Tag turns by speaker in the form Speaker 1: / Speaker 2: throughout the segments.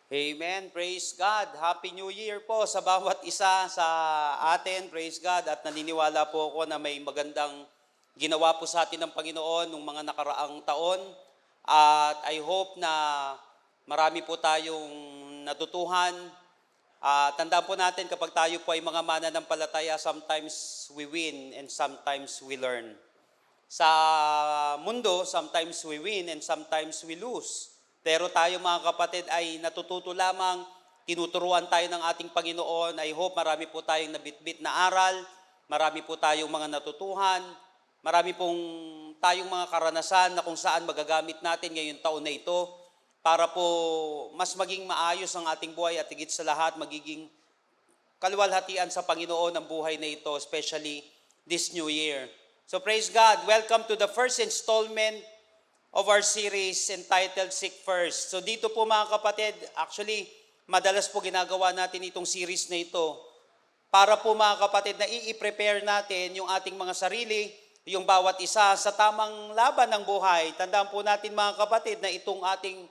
Speaker 1: Amen. Praise God. Happy New Year po sa bawat isa sa atin. Praise God. At naniniwala po ako na may magandang ginawa po sa atin ng Panginoon nung mga nakaraang taon. At I hope na marami po tayong natutuhan. Tandaan po natin kapag tayo po ay mga mananampalataya, sometimes we win and sometimes we learn. Sa mundo, sometimes we win and sometimes we lose. Pero tayo mga kapatid ay natututo lamang, tinuturuan tayo ng ating Panginoon. I hope marami po tayong nabitbit na aral, marami po tayong mga natutuhan, marami pong tayong mga karanasan na kung saan magagamit natin ngayong taon na ito para po mas maging maayos ang ating buhay at higit sa lahat magiging kaluwalhatian sa Panginoon ang buhay na ito, especially this new year. So praise God, welcome to the first installment of our series entitled Seek First. So dito po mga kapatid, actually madalas po ginagawa natin itong series na ito para po mga kapatid na i-prepare natin yung ating mga sarili, yung bawat isa sa tamang laban ng buhay. Tandaan po natin mga kapatid na itong ating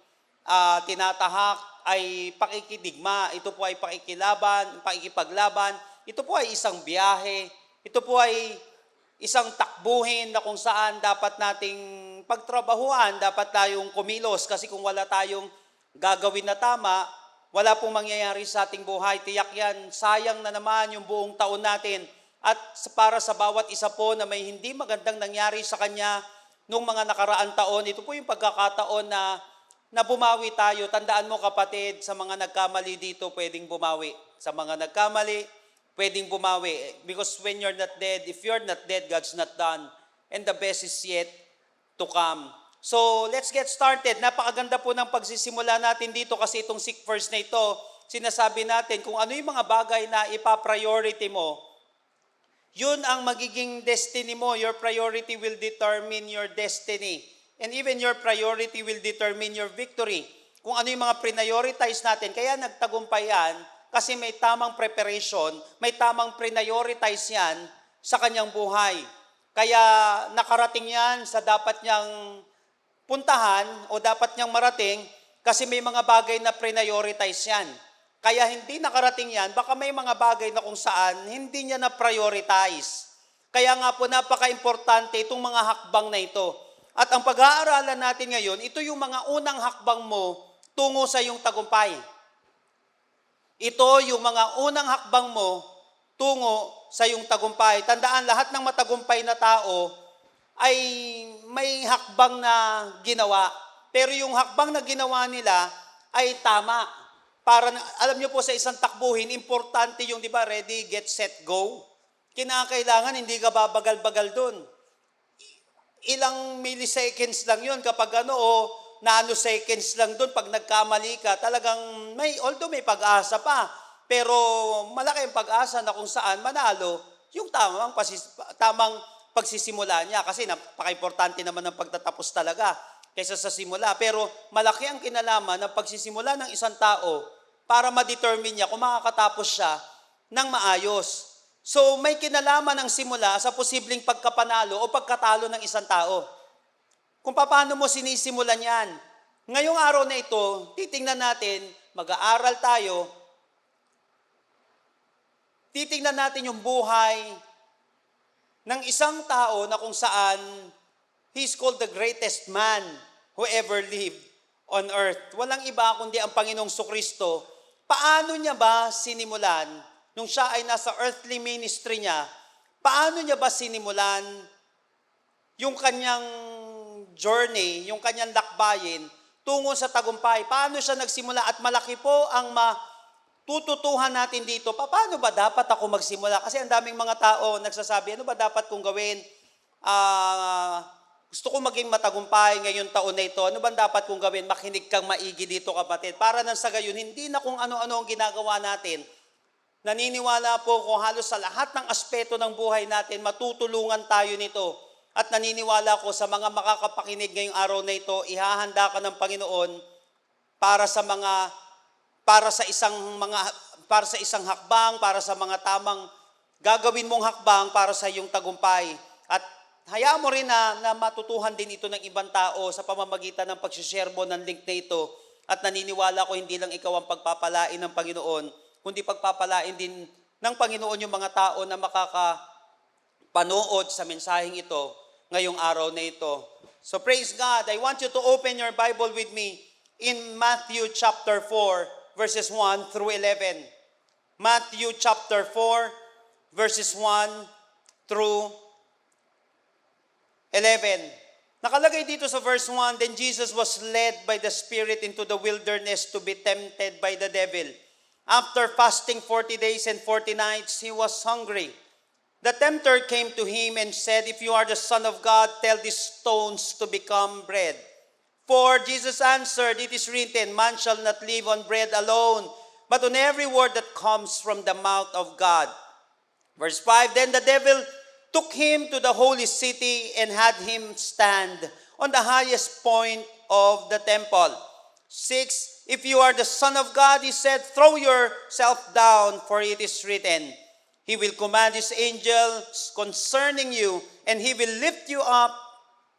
Speaker 1: tinatahak ay pakikidigma, ito po ay pakikipaglaban, ito po ay isang biyahe, ito po ay isang takbuhin na kung saan dapat nating pagtrabahuan, dapat tayong kumilos kasi kung wala tayong gagawin na tama, wala pong mangyayari sa ating buhay. Tiyak yan, sayang na naman yung buong taon natin. At para sa bawat isa po na may hindi magandang nangyari sa kanya nung mga nakaraan taon, ito po yung pagkakataon na bumawi tayo. Tandaan mo kapatid, sa mga nagkamali dito, pwedeng bumawi. Sa mga nagkamali, pwedeng bumawi. Because when you're not dead, if you're not dead, God's not done. And the best is yet to come. So, let's get started. Napakaganda po ng pagsisimula natin dito kasi itong Seek First na ito, sinasabi natin kung ano yung mga bagay na ipa-priority mo, yun ang magiging destiny mo. Your priority will determine your destiny. And even your priority will determine your victory. Kung ano yung mga prioritize natin, kaya nagtagumpay yan, kasi may tamang preparation, may tamang prioritize yan sa kanyang buhay. Kaya nakarating yan sa dapat niyang puntahan o dapat niyang marating kasi may mga bagay na prioritize yan. Kaya hindi nakarating yan, baka may mga bagay na kung saan hindi niya na-prioritize. Kaya nga po napaka-importante itong mga hakbang na ito. At ang pag-aaralan natin ngayon, ito yung mga unang hakbang mo tungo sa iyong tagumpay. Ito yung mga unang hakbang mo tungo sa iyong tagumpay. Tandaan, lahat ng matagumpay na tao ay may hakbang na ginawa. Pero yung hakbang na ginawa nila ay tama. Alam niyo po sa isang takbuhin, importante yung, di ba, ready, get, set, go. Kinakailangan, hindi ka babagal-bagal dun. Ilang milliseconds lang yun kapag nanoseconds lang doon pag nagkamali ka, talagang although may pag-asa pa, pero malaki ang pag-asa na kung saan manalo yung tamang pagsisimula niya kasi napaka-importante naman ng pagtatapos talaga kaysa sa simula. Pero malaki ang kinalaman ng pagsisimula ng isang tao para ma-determine niya kung makakatapos siya ng maayos. So may kinalaman ng simula sa posibleng pagkapanalo o pagkatalo ng isang tao. Kung paano mo sinisimulan yan. Ngayong araw na ito, titingnan natin, mag-aaral tayo, titingnan natin yung buhay ng isang tao na kung saan he's called the greatest man who ever lived on earth. Walang iba kundi ang Panginoong Sukristo. Paano niya ba sinimulan nung siya ay nasa earthly ministry niya? Paano niya ba sinimulan yung kanyang journey, yung kanyang lakbayin tungo sa tagumpay? Paano siya nagsimula? At malaki po ang matututuhan natin dito. Paano ba dapat ako magsimula? Kasi ang daming mga tao nagsasabi, ano ba dapat kong gawin? Gusto ko maging matagumpay ngayong taon na ito. Ano ba dapat kong gawin? Makinig kang maigi dito kapatid. Para nang sa gayon, hindi na kung ano-ano ang ginagawa natin. Naniniwala po kung halos sa lahat ng aspeto ng buhay natin, matutulungan tayo nito. At naniniwala ko sa mga makakapakinig ngayong araw na ito, ihahanda ka ng Panginoon para sa isang hakbang, para sa mga tamang gagawin mong hakbang para sa iyong tagumpay. At hayaan mo rin na matutuhan din ito ng ibang tao sa pamamagitan ng pag-share mo ng link na ito At naniniwala ko hindi lang ikaw ang pagpapalain ng Panginoon, kundi pagpapalain din ng Panginoon yung mga tao na makakapanood sa mensaheng ito ngayong araw na ito. So praise God. I want you to open your Bible with me in Matthew chapter 4, verses 1 through 11. Matthew chapter 4, verses 1 through 11. Nakalagay dito sa verse 1, Then Jesus was led by the Spirit into the wilderness to be tempted by the devil. After fasting 40 days and 40 nights, he was hungry. The tempter came to him and said, If you are the Son of God, tell these stones to become bread. For Jesus answered, It is written, Man shall not live on bread alone, but on every word that comes from the mouth of God. Verse 5, Then the devil took him to the holy city and had him stand on the highest point of the temple. 6, If you are the Son of God, he said, throw yourself down, for it is written, He will command His angels concerning you, and He will lift you up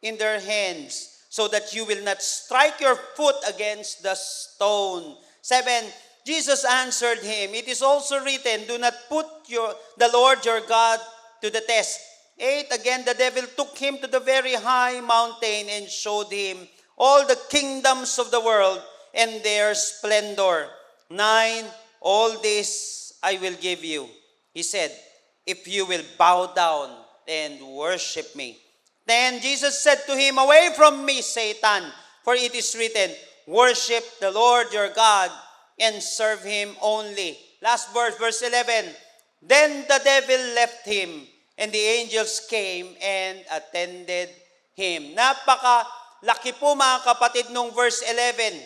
Speaker 1: in their hands, so that you will not strike your foot against the stone. 7, Jesus answered him, It is also written, Do not put the Lord your God to the test. 8, Again, the devil took him to the very high mountain and showed him all the kingdoms of the world and their splendor. 9, All this I will give you, he said, if you will bow down and worship me. Then Jesus said to him, Away from me, Satan, for it is written, Worship the Lord your God and serve Him only. Last verse, verse 11, Then the devil left him, and the angels came and attended him. Napaka-laki po mga kapatid nung verse 11.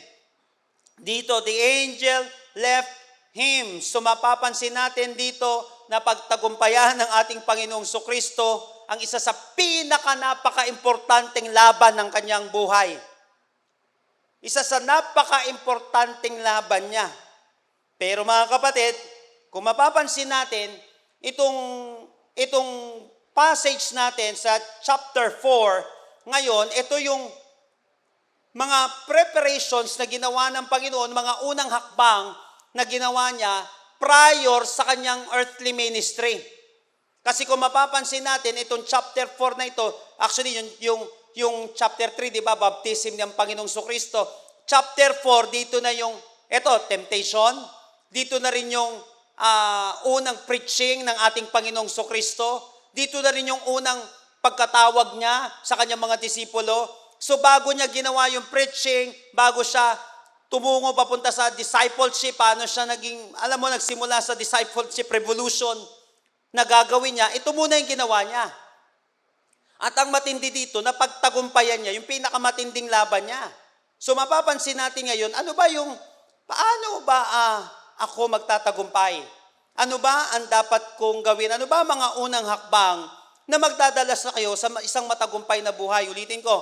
Speaker 1: Dito, the angel left him. So mapapansin natin dito na pagtagumpayan ng ating Panginoong Sokristo ang isa sa pinaka-napaka-importanteng laban ng kanyang buhay. Isa sa napaka-importanteng laban niya. Pero mga kapatid, kung mapapansin natin, itong passage natin sa chapter 4, ngayon, ito yung mga preparations na ginawa ng Panginoon, mga unang hakbang na ginawa niya prior sa kanyang earthly ministry. Kasi kung mapapansin natin, itong chapter 4 na ito, actually yung chapter 3, di ba, baptism ng Panginoong Sokristo. Chapter 4, dito na yung, temptation. Dito na rin yung unang preaching ng ating Panginoong Sokristo. Dito na rin yung unang pagkatawag niya sa kanyang mga disipulo. So bago niya ginawa yung preaching, bago siya tumungo papunta sa discipleship, paano siya nagsimula sa discipleship revolution na gagawin niya, ito muna yung ginawa niya. At ang matindi dito, na pagtagumpayan niya, yung pinakamatinding laban niya. So mapapansin natin ngayon, paano ba ako magtatagumpay? Ano ba ang dapat kong gawin? Ano ba mga unang hakbang na magdadala sa kayo sa isang matagumpay na buhay? Ulitin ko,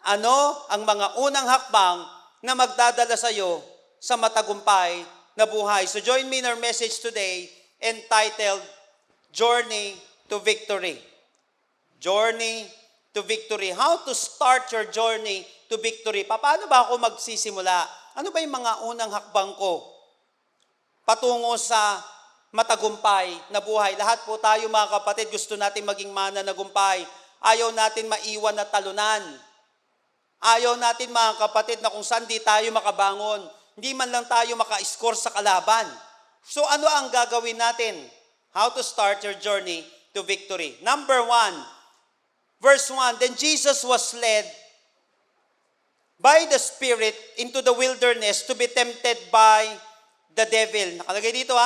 Speaker 1: ano ang mga unang hakbang na magdadala sa iyo sa matagumpay na buhay? So join me in our message today entitled, Journey to Victory. Journey to Victory. How to start your journey to victory? Paano ba ako magsisimula? Ano ba yung mga unang hakbang ko patungo sa matagumpay na buhay? Lahat po tayo mga kapatid, gusto natin maging mananagumpay. Ayaw natin maiwan na talunan. Ayaw natin mga kapatid na kung saan di tayo makabangon. Hindi man lang tayo maka-score sa kalaban. So ano ang gagawin natin? How to start your journey to victory? Number 1, verse 1, Then Jesus was led by the Spirit into the wilderness to be tempted by the devil. Nakalagay dito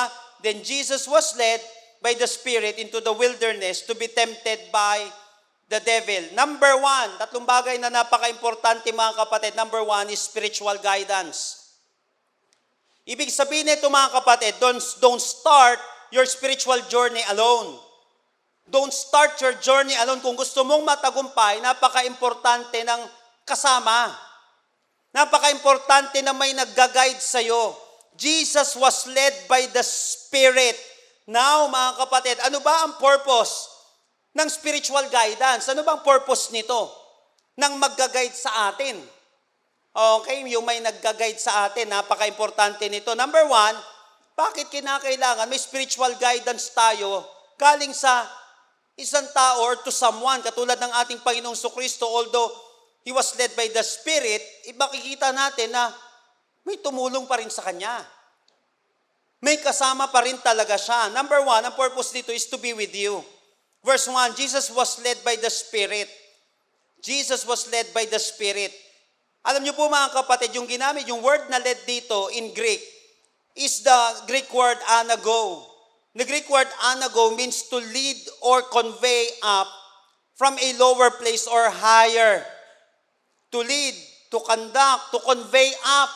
Speaker 1: Then Jesus was led by the Spirit into the wilderness to be tempted by the devil. Number 1, tatlong bagay na napaka-importante mga kapatid. Number 1 is spiritual guidance. Ibig sabihin nito mga kapatid, don't start your spiritual journey alone. Don't start your journey alone. Kung gusto mong matagumpay, napaka-importante ng kasama. Napaka-importante na may nagga-guide sa'yo. Jesus was led by the Spirit. Now, mga kapatid, ano ba ang purpose ng spiritual guidance? Ano bang purpose nito? Nang mag-guide sa atin? Okay, yung may nagga-guide sa atin, napaka-importante nito. Number one, bakit kinakailangan may spiritual guidance tayo galing sa isang tao or to someone, katulad ng ating Panginoong Kristo, although He was led by the Spirit, makikita natin na may tumulong pa rin sa Kanya. May kasama pa rin talaga siya. Number one, ang purpose dito is to be with you. Verse 1, Jesus was led by the Spirit. Jesus was led by the Spirit. Alam niyo po mga kapatid, yung ginamit, yung word na led dito in Greek is the Greek word anago. The Greek word anago means to lead or convey up from a lower place or higher. To lead, to conduct, to convey up.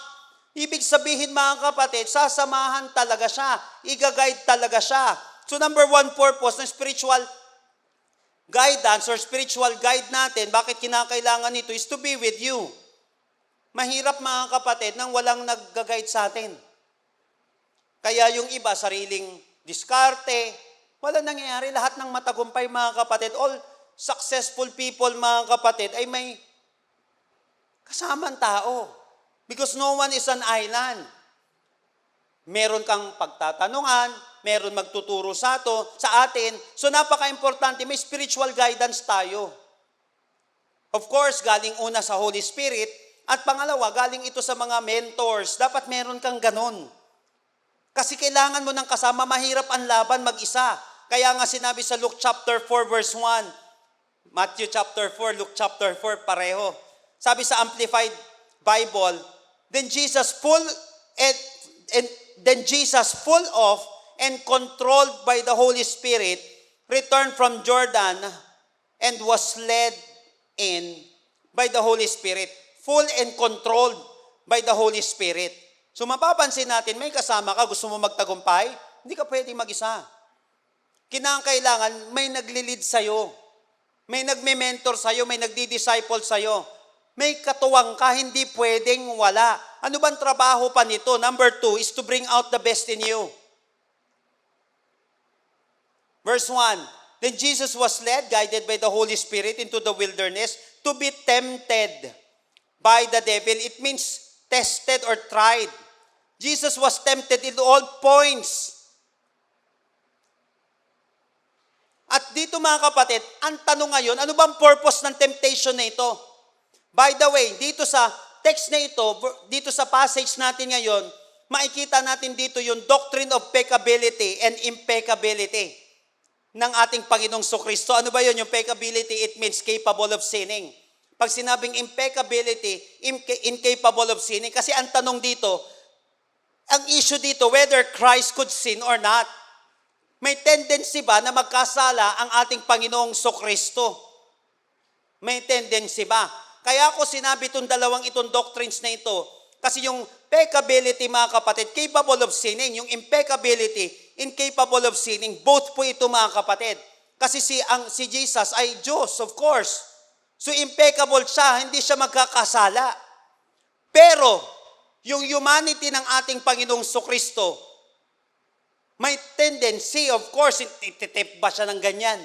Speaker 1: Ibig sabihin mga kapatid, sasamahan talaga siya. Iga-guide talaga siya. So number one purpose ng spiritual guidance or spiritual guide natin, bakit kinakailangan nito is to be with you. Mahirap mga kapatid nang walang nag-guide sa atin. Kaya yung iba, sariling diskarte, wala nangyayari. Lahat ng matagumpay mga kapatid, all successful people mga kapatid, ay may kasamang tao. Because no one is an island. Meron kang pagtatanungan, meron magtuturo sa atin. So napaka-importante, may spiritual guidance tayo. Of course, galing una sa Holy Spirit, at pangalawa, galing ito sa mga mentors. Dapat meron kang ganon. Kasi kailangan mo ng kasama, mahirap ang laban mag-isa. Kaya nga sinabi sa Luke chapter 4 verse 1, Matthew chapter 4, Luke chapter 4, pareho. Sabi sa Amplified Bible, then Jesus full of and controlled by the Holy Spirit returned from Jordan and was led in by the Holy Spirit. Full and controlled by the Holy Spirit. So mapapansin natin, may kasama ka, gusto mo magtagumpay, hindi ka pwedeng mag-isa. Kinakailangan may nagli-lead sa'yo, may nagme-mentor sa'yo, may nagdi-disciple sa'yo. May katuwang ka, hindi pwedeng wala. Ano bang trabaho pa nito? Number 2 is to bring out the best in you. Verse 1, then Jesus was led, guided by the Holy Spirit into the wilderness to be tempted by the devil. It means tested or tried. Jesus was tempted in all points. At dito mga kapatid, ang tanong ngayon, ano bang purpose ng temptation na ito? By the way, dito sa text na ito, dito sa passage natin ngayon, makikita natin dito yung doctrine of peccability and impeccability ng ating Panginoong Kristo. Ano ba yun? Yung peccability, it means capable of sinning. Pag sinabing impeccability, incapable of sinning. Kasi ang tanong dito, ang issue dito, whether Christ could sin or not. May tendency ba na magkasala ang ating Panginoong Kristo? May tendency ba? Kaya ako sinabi itong itong doctrines na ito, kasi yung peccability mga kapatid, capable of sinning. Yung impeccability, incapable of sinning. Both po ito mga kapatid. Kasi si Jesus ay Diyos, of course. So impeccable siya, hindi siya magkakasala. Pero, yung humanity ng ating Panginoong Kristo, may tendency, of course, ititip ba siya ng ganyan?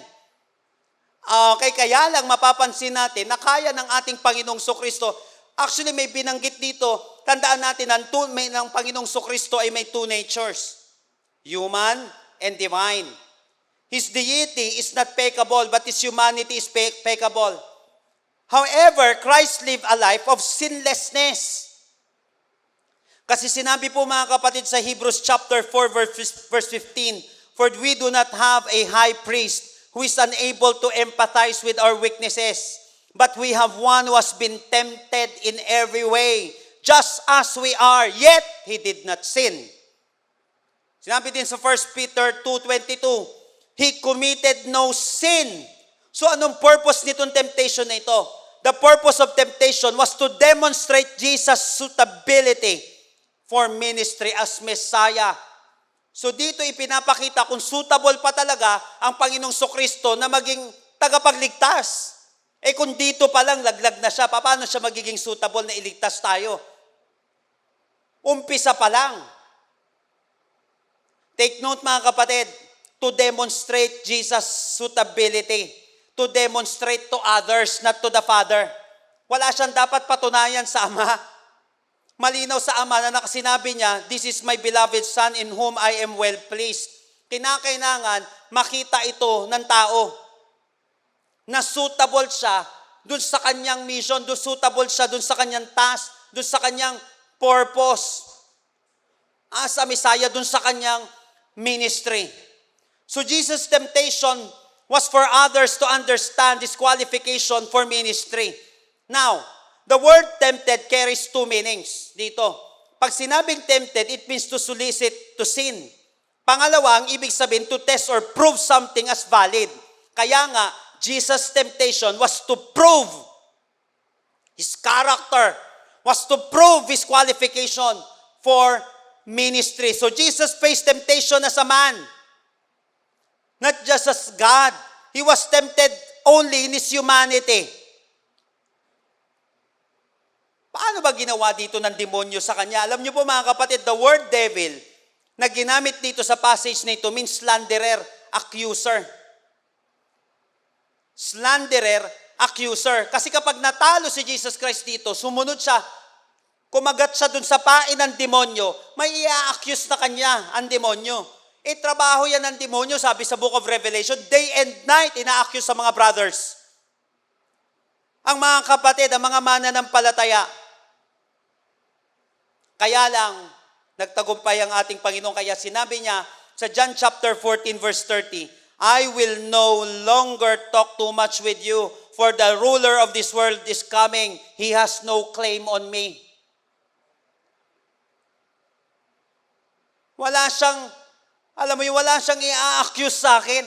Speaker 1: Okay, kaya lang mapapansin natin na kaya ng ating Panginoong Kristo. Actually, may binanggit dito, tandaan natin, ng Panginoong Kristo ay may two natures, human and divine. His deity is not peccable, but his humanity is peccable. However, Christ lived a life of sinlessness. Kasi sinabi po mga kapatid sa Hebrews chapter 4 verse 15, for we do not have a high priest who is unable to empathize with our weaknesses, but we have one who has been tempted in every way, just as we are, yet he did not sin. Sinabi din sa 1 Peter 2:22, he committed no sin. So anong purpose nitong temptation na ito? The purpose of temptation was to demonstrate Jesus' suitability for ministry as Messiah. So dito ipinapakita kung suitable pa talaga ang Panginoong Kristo na maging tagapagligtas. Kung dito pa lang laglag na siya, paano siya magiging suitable na iligtas tayo? Umpisa pa lang. Take note mga kapatid, to demonstrate Jesus' suitability, to demonstrate to others, not to the Father. Wala siyang dapat patunayan sa Ama. malinaw sa Ama na nakasinabi niya, "This is my beloved Son in whom I am well pleased." Kinakailangan makita ito ng tao na suitable siya dun sa kanyang mission, dun suitable siya dun sa kanyang task, dun sa kanyang purpose as a Messiah, dun sa kanyang ministry. So Jesus' temptation was for others to understand this qualification for ministry. Now, the word tempted carries two meanings dito. Pag sinabing tempted, it means to solicit to sin. Pangalawa, ang ibig sabihin, to test or prove something as valid. Kaya nga, Jesus' temptation was to prove his character, was to prove his qualification for ministry. So Jesus faced temptation as a man, not just as God. He was tempted only in his humanity. Paano ba ginawa dito ng demonyo sa kanya? Alam niyo po mga kapatid, the word devil na ginamit dito sa passage na ito means slanderer, accuser. Slanderer, accuser. Kasi kapag natalo si Jesus Christ dito, sumunod siya, kumagat siya dun sa pain ng demonyo, may i-accuse na kanya ang demonyo. Trabaho yan ng demonyo, sabi sa Book of Revelation, day and night, ina-accuse sa mga brothers. Ang mga kapatid, ang mga mananampalataya. Kaya lang, nagtagumpay ang ating Panginoon. Kaya sinabi niya sa John chapter 14 verse 30, "I will no longer talk too much with you, for the ruler of this world is coming. He has no claim on me." Wala siyang, alam mo yung wala siyang i-accuse sa akin.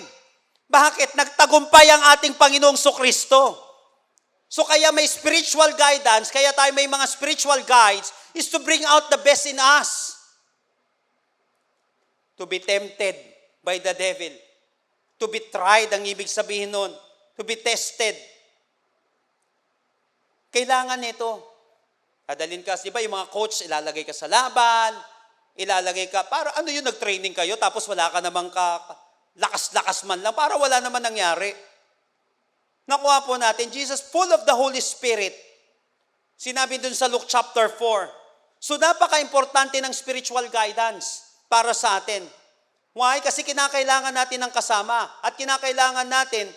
Speaker 1: Bakit? Nagtagumpay ang ating Panginoong Kristo. So kaya may spiritual guidance, kaya tayo may mga spiritual guides, is to bring out the best in us. To be tempted by the devil. To be tried, ang ibig sabihin nun. To be tested. Kailangan nito. Adalin ka, di ba yung mga coach, ilalagay ka sa laban, ilalagay ka, para ano yun, nag-training kayo, tapos wala ka namang lakas-lakas man lang, para wala naman nangyari. Nakuha po natin, Jesus, full of the Holy Spirit. Sinabi dun sa Luke chapter 4. So napaka-importante ng spiritual guidance para sa atin. Why? Kasi kinakailangan natin ng kasama at kinakailangan natin,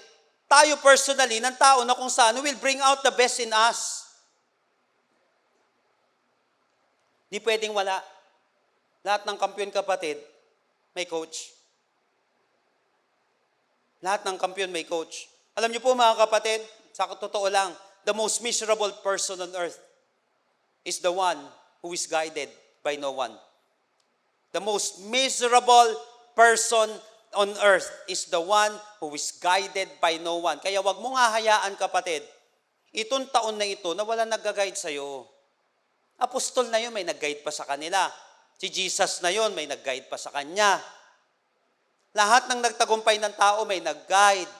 Speaker 1: tayo personally, ng tao na kung saan will bring out the best in us. Di pwedeng wala. Lahat ng kampiyon kapatid, may coach. Lahat ng kampiyon may coach. Alam niyo po mga kapatid, sa totoo lang, the most miserable person on earth is the one who is guided by no one. The most miserable person on earth is the one who is guided by no one. Kaya wag mo nga hayaan kapatid, itong taon na ito na wala nag-guide sa'yo. Apostol na yun, may nag-guide pa sa kanila. Si Jesus na yun, may nag-guide pa sa kanya. Lahat ng nagtagumpay ng tao may nag-guide.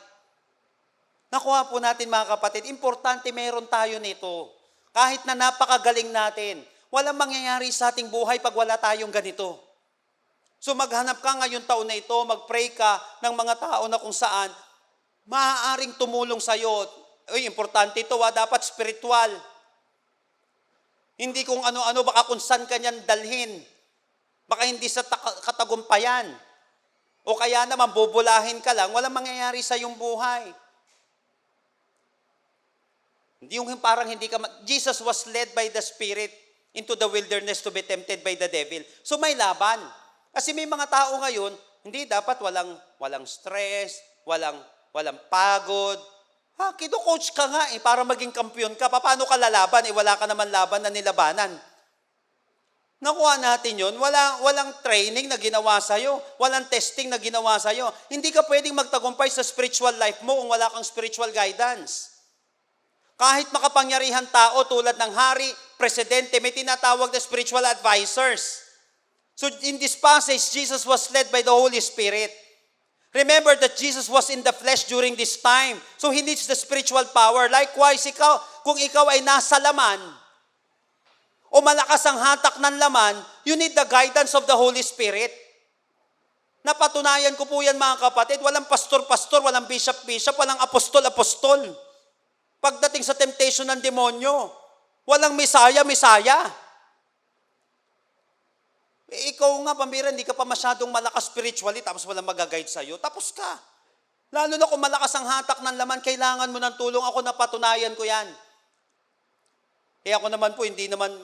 Speaker 1: Nakuha po natin mga kapatid, importante meron tayo nito. Kahit na napakagaling natin, walang mangyayari sa ating buhay pag wala tayong ganito. So maghanap ka ngayong taon na ito, mag-pray ka ng mga tao na kung saan maaaring tumulong sa'yo. Importante ito, dapat spiritual. Hindi kung ano-ano, baka kung saan ka niyan dalhin. Baka hindi sa katagumpayan. O kaya naman, bubulahin ka lang, walang mangyayari sa iyong buhay. Hindi yung parang hindi ka, Jesus was led by the Spirit into the wilderness to be tempted by the devil. So may laban. Kasi may mga tao ngayon, hindi dapat walang stress, walang pagod. Kido-coach ka nga para maging kampiyon ka. Paano ka lalaban? Wala ka naman laban na nilabanan. Nakuha natin yun. Walang training na ginawa sa'yo. Walang testing na ginawa sa'yo. Hindi ka pwedeng magtagumpay sa spiritual life mo kung wala kang spiritual guidance. Kahit makapangyarihan tao tulad ng hari, presidente, may tinatawag na spiritual advisors. So in this passage, Jesus was led by the Holy Spirit. Remember that Jesus was in the flesh during this time. So he needs the spiritual power. Likewise, kung ikaw ay nasa laman, o malakas ang hatak ng laman, you need the guidance of the Holy Spirit. Napatunayan ko po yan mga kapatid, walang pastor-pastor, walang bishop-bishop, walang apostol-apostol. Pagdating sa temptation ng demonyo, walang misaya. Ikaw nga, pambira, hindi ka pa masyadong malakas spiritually, tapos walang mag-guide sa'yo, tapos ka. Lalo na kung malakas ang hatak ng laman, kailangan mo ng tulong. Ako, napatunayan ko yan. Ako naman po, hindi naman,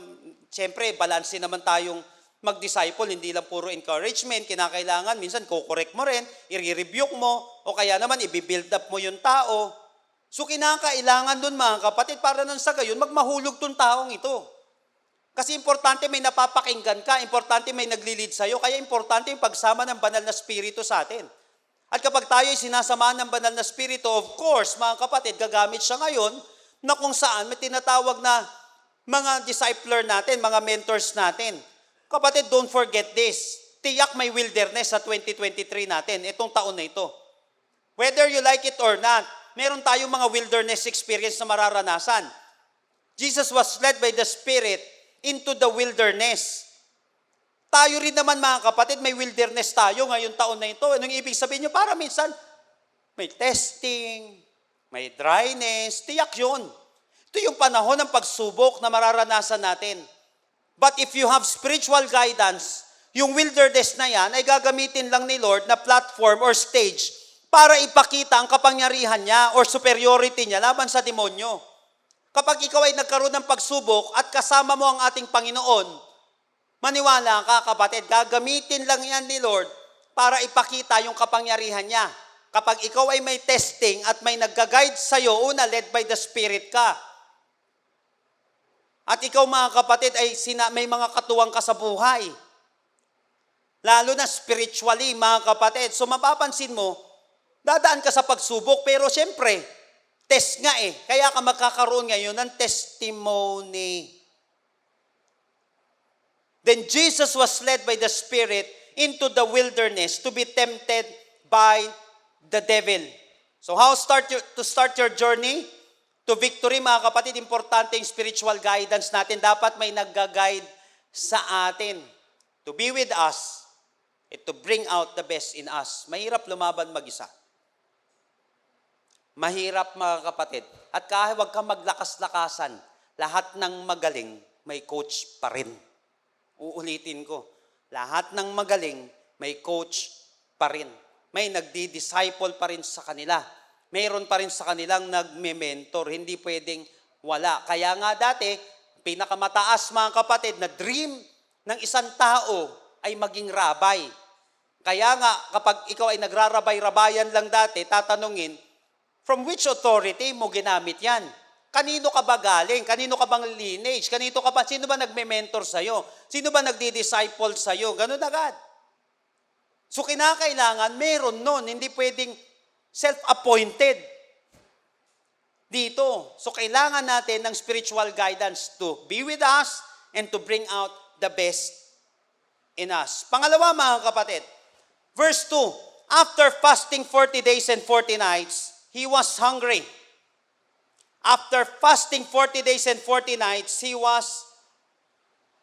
Speaker 1: siyempre, balanse naman tayong mag-disciple, hindi lang puro encouragement, kinakailangan, minsan kukorek mo rin, i-rebuke mo, o kaya naman, i-build up mo yung tao. So, kinakailangan dun mga kapatid, para nang sa gayon, magmahulog tong taong ito. Kasi importante may napapakinggan ka, importante may naglilid sa'yo, kaya importante yung pagsama ng banal na spirito sa atin. At kapag tayo ay sinasamahan ng banal na spirito, of course, mga kapatid, gagamit siya ngayon na kung saan may tinatawag na mga discipler natin, mga mentors natin. Kapatid, don't forget this. Tiyak may wilderness sa 2023 natin, itong taon na ito. Whether you like it or not, meron tayong mga wilderness experience na mararanasan. Jesus was led by the Spirit into the wilderness. Tayo rin naman mga kapatid, may wilderness tayo ngayong taon na ito. Anong ibig sabihin nyo? Para minsan, may testing, may dryness, tiyak yun. Ito yung panahon ng pagsubok na mararanasan natin. But if you have spiritual guidance, yung wilderness na yan ay gagamitin lang ni Lord na platform or stage para ipakita ang kapangyarihan niya or superiority niya laban sa demonyo. Kapag ikaw ay nagkaroon ng pagsubok at kasama mo ang ating Panginoon, maniwala ka kapatid, gagamitin lang yan ni Lord para ipakita yung kapangyarihan niya. Kapag ikaw ay may testing at may nagga-guide sa'yo, una, led by the Spirit ka. At ikaw mga kapatid ay may mga katuwang ka sa buhay. Lalo na spiritually mga kapatid. So mapapansin mo, dadaan ka sa pagsubok pero siyempre, test nga eh. Kaya ka magkakaroon ngayon ng testimony. Then Jesus was led by the Spirit into the wilderness to be tempted by the devil. So how to start your journey to victory, mga kapatid, importante yung spiritual guidance natin. Dapat may nagga-guide sa atin to be with us and to bring out the best in us. Mahirap lumaban mag-isa. Mahirap mga kapatid. At kahit wag kang maglakas-lakasan, lahat ng magaling may coach pa rin. Uulitin ko, lahat ng magaling may coach pa rin. May nagdi-disciple pa rin sa kanila. Mayroon pa rin sa kanilang nagme-mentor. Hindi pwedeng wala. Kaya nga dati, pinakamataas mga kapatid na dream ng isang tao ay maging rabay. Kaya nga kapag ikaw ay nagrarabay-rabayan lang dati, tatanungin, from which authority mo ginamit yan? Kanino ka ba galing? Kanino ka bang lineage? Kanino ka ba? Sino ba nagme-mentor sa'yo? Sino ba nagdi-disciple sa'yo? Ganun agad. So kinakailangan, meron nun. Hindi pwedeng self-appointed dito. So kailangan natin ng spiritual guidance to be with us and to bring out the best in us. Pangalawa mga kapatid, verse 2, after fasting 40 days and 40 nights, he was hungry. After fasting 40 days and 40 nights, he was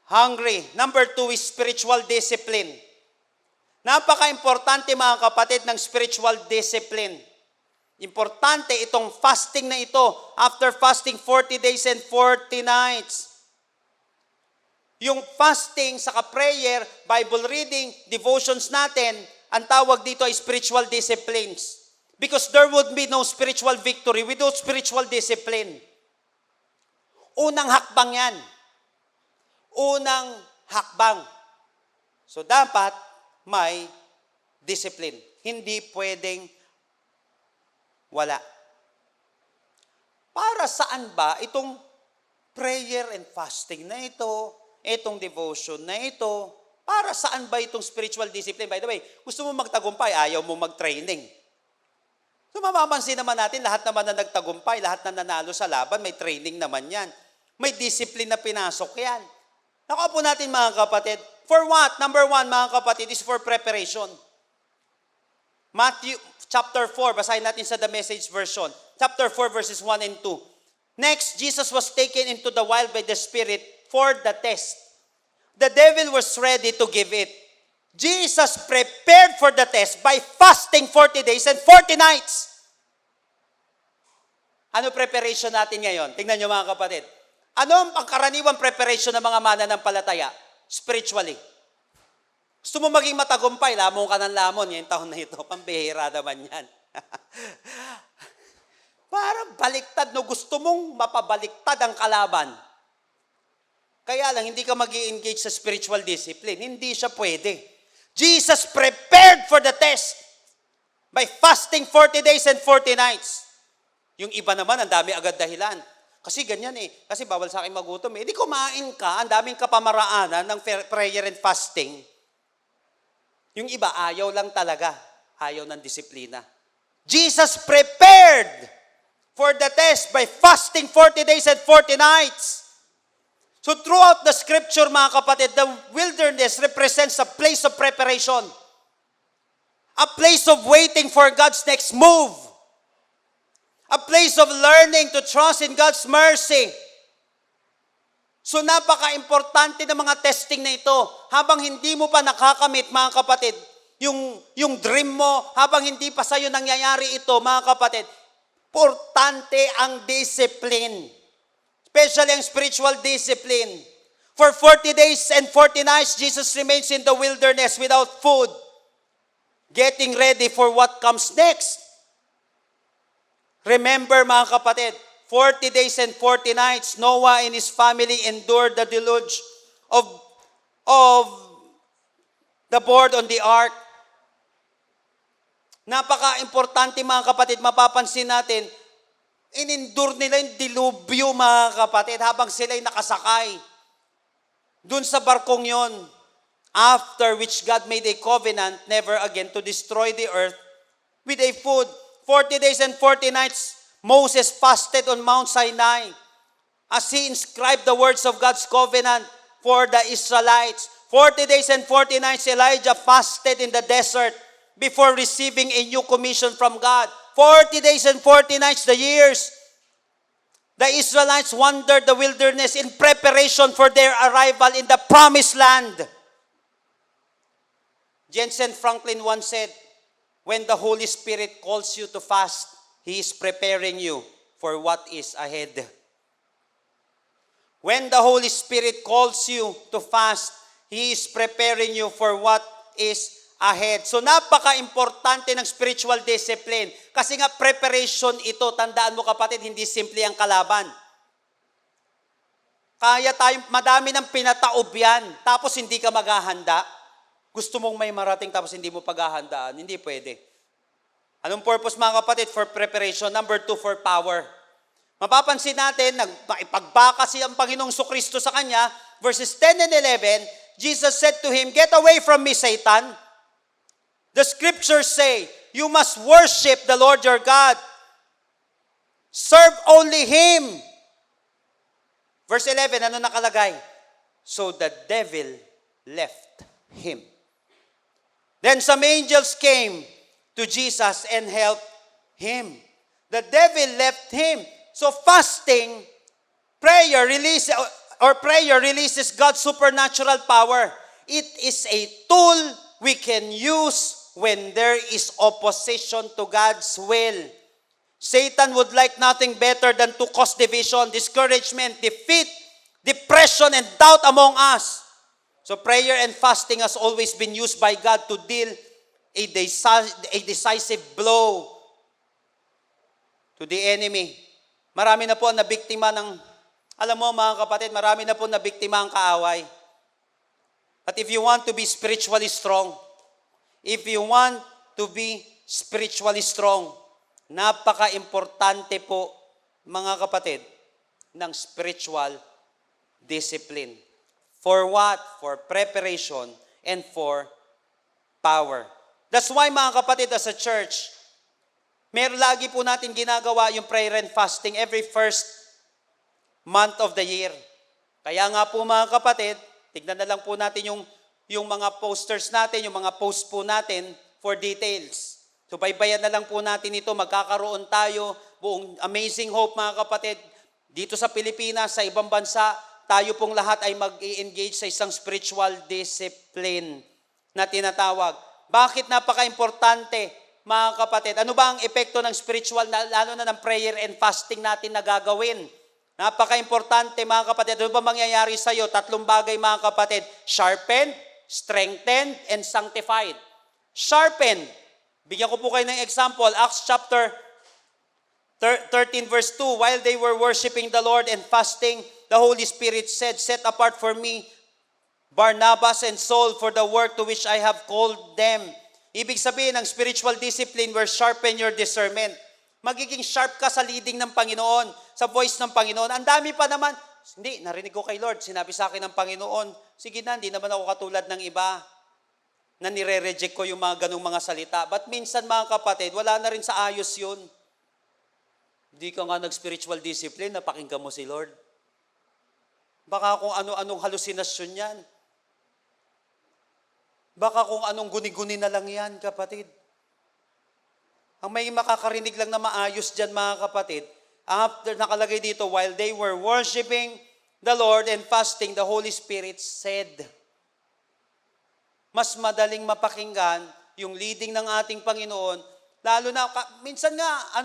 Speaker 1: hungry. Number 2 is spiritual discipline. Napaka-importante mga kapatid ng spiritual discipline. Importante itong fasting na ito. After fasting 40 days and 40 nights. Yung fasting, saka prayer, Bible reading, devotions natin, ang tawag dito ay spiritual disciplines. Because there would be no spiritual victory without spiritual discipline. Unang hakbang yan. Unang hakbang. So dapat may discipline. Hindi pwedeng wala. Para saan ba itong prayer and fasting na ito, itong devotion na ito, para saan ba itong spiritual discipline? By the way, gusto mo magtagumpay, ayaw mo mag-training. So mapapansin naman natin, lahat naman na nagtagumpay, lahat na nanalo sa laban, may training naman yan. May discipline na pinasok yan. Nakuha po natin mga kapatid, for what? Number 1 mga kapatid is for preparation. Matthew chapter 4, basahin natin sa The Message version. Chapter 4 verses 1 and 2. Next, Jesus was taken into the wild by the Spirit for the test. The devil was ready to give it. Jesus prepared for the test by fasting 40 days and 40 nights. Ano preparation natin ngayon? Tingnan nyo mga kapatid. Ano ang pangkaraniwang preparation ng mga mananampalataya? Spiritually. Gusto mo maging matagumpay, lamon ka ng lamon, yung taon na ito, pambihira naman yan. Parang baliktad, no? Gusto mong mapabaliktad ang kalaban. Kaya lang, hindi ka mag-i-engage sa spiritual discipline. Hindi siya pwede. Jesus prepared for the test by fasting 40 days and 40 nights. Yung iba naman, ang dami agad dahilan. Kasi ganyan eh. Kasi bawal sa akin magutom eh. Hindi kumain ka, ang daming kapamaraanan ng prayer and fasting. Yung iba, ayaw lang talaga. Ayaw ng disiplina. Jesus prepared for the test by fasting 40 days and 40 nights. So throughout the scripture, mga kapatid, the wilderness represents a place of preparation. A place of waiting for God's next move. A place of learning to trust in God's mercy. So napaka-importante ng mga testing na ito. Habang hindi mo pa nakakamit, mga kapatid, yung dream mo, habang hindi pa sa'yo nangyayari ito, mga kapatid, importante ang discipline. Especially ang spiritual discipline. For 40 days and 40 nights, Jesus remains in the wilderness without food, getting ready for what comes next. Remember, mga kapatid, 40 days and 40 nights, Noah and his family endured the deluge of the board on the ark. Napaka-importante, mga kapatid, mapapansin natin, in-endure nila yung dilubyo, mga kapatid, habang sila'y nakasakay. Dun sa barkong yon, after which God made a covenant never again to destroy the earth with a food. 40 days and 40 nights, Moses fasted on Mount Sinai as he inscribed the words of God's covenant for the Israelites. 40 days and 40 nights, Elijah fasted in the desert before receiving a new commission from God. 40 days and 40 nights, the years, the Israelites wandered the wilderness in preparation for their arrival in the promised land. Jensen Franklin once said, when the Holy Spirit calls you to fast, He is preparing you for what is ahead. When the Holy Spirit calls you to fast, He is preparing you for what is ahead. So napaka-importante ng spiritual discipline. Kasi nga preparation ito, tandaan mo kapatid, hindi simple ang kalaban. Kaya tayo, madami ng pinataob yan, tapos hindi ka maghahanda. Gusto mong may marating tapos hindi mo paghahandaan, hindi pwede. Anong purpose, mga kapatid? For preparation. Number 2, for power. Mapapansin natin, ipagbaka siya ang Panginoong Kristo sa kanya, verses 10 and 11, Jesus said to him, "Get away from me, Satan. The scriptures say, you must worship the Lord your God. Serve only Him." Verse 11, ano nakalagay? So the devil left him. Then some angels came to Jesus and helped him. The devil left him. So fasting, prayer releases God's supernatural power. It is a tool we can use when there is opposition to God's will. Satan would like nothing better than to cause division, discouragement, defeat, depression, and doubt among us. So prayer and fasting has always been used by God to deal a decisive blow to the enemy. Marami na po ang nabiktima ng, alam mo mga kapatid, marami na po nabiktima ang kaaway. But if you want to be spiritually strong, napaka-importante po, mga kapatid, ng spiritual discipline. For what? For preparation and for power. That's why, mga kapatid, as a church, meron lagi po natin ginagawa yung prayer and fasting every first month of the year. Kaya nga po, mga kapatid, tignan na lang po natin yung mga posters natin, yung mga post po natin for details. So baybayan na lang po natin ito, magkakaroon tayo, buong Amazing Hope, mga kapatid, dito sa Pilipinas, sa ibang bansa, tayo pong lahat ay mag-i-engage sa isang spiritual discipline na tinatawag. Bakit napaka-importante, mga kapatid? Ano ba ang epekto ng spiritual, lalo na ng prayer and fasting natin na gagawin? Napaka-importante, mga kapatid. Ano ba mangyayari sa'yo? 3 bagay, mga kapatid. Sharpened, strengthened, and sanctified. Sharpened. Bigyan ko po kayo ng example. Acts chapter 13 verse 2, while they were worshiping the Lord and fasting, the Holy Spirit said, set apart for me Barnabas and Saul for the work to which I have called them. Ibig sabihin, ang spiritual discipline will sharpen your discernment. Magiging sharp ka sa leading ng Panginoon, sa voice ng Panginoon. Ang dami pa naman, hindi, narinig ko kay Lord, sinabi sa akin ng Panginoon, sige na, hindi naman ako katulad ng iba na nire-reject ko yung mga ganong mga salita. But minsan mga kapatid, wala na rin sa ayos yun. Hindi ka nga nag-spiritual discipline, napakinggan mo si Lord. Baka kung ano-anong halusinasyon yan. Baka kung anong guni-guni na lang yan, kapatid. Ang may makakarinig lang na maayos dyan, mga kapatid, after nakalagay dito, while they were worshiping the Lord and fasting, the Holy Spirit said, mas madaling mapakinggan yung leading ng ating Panginoon, lalo na, minsan nga,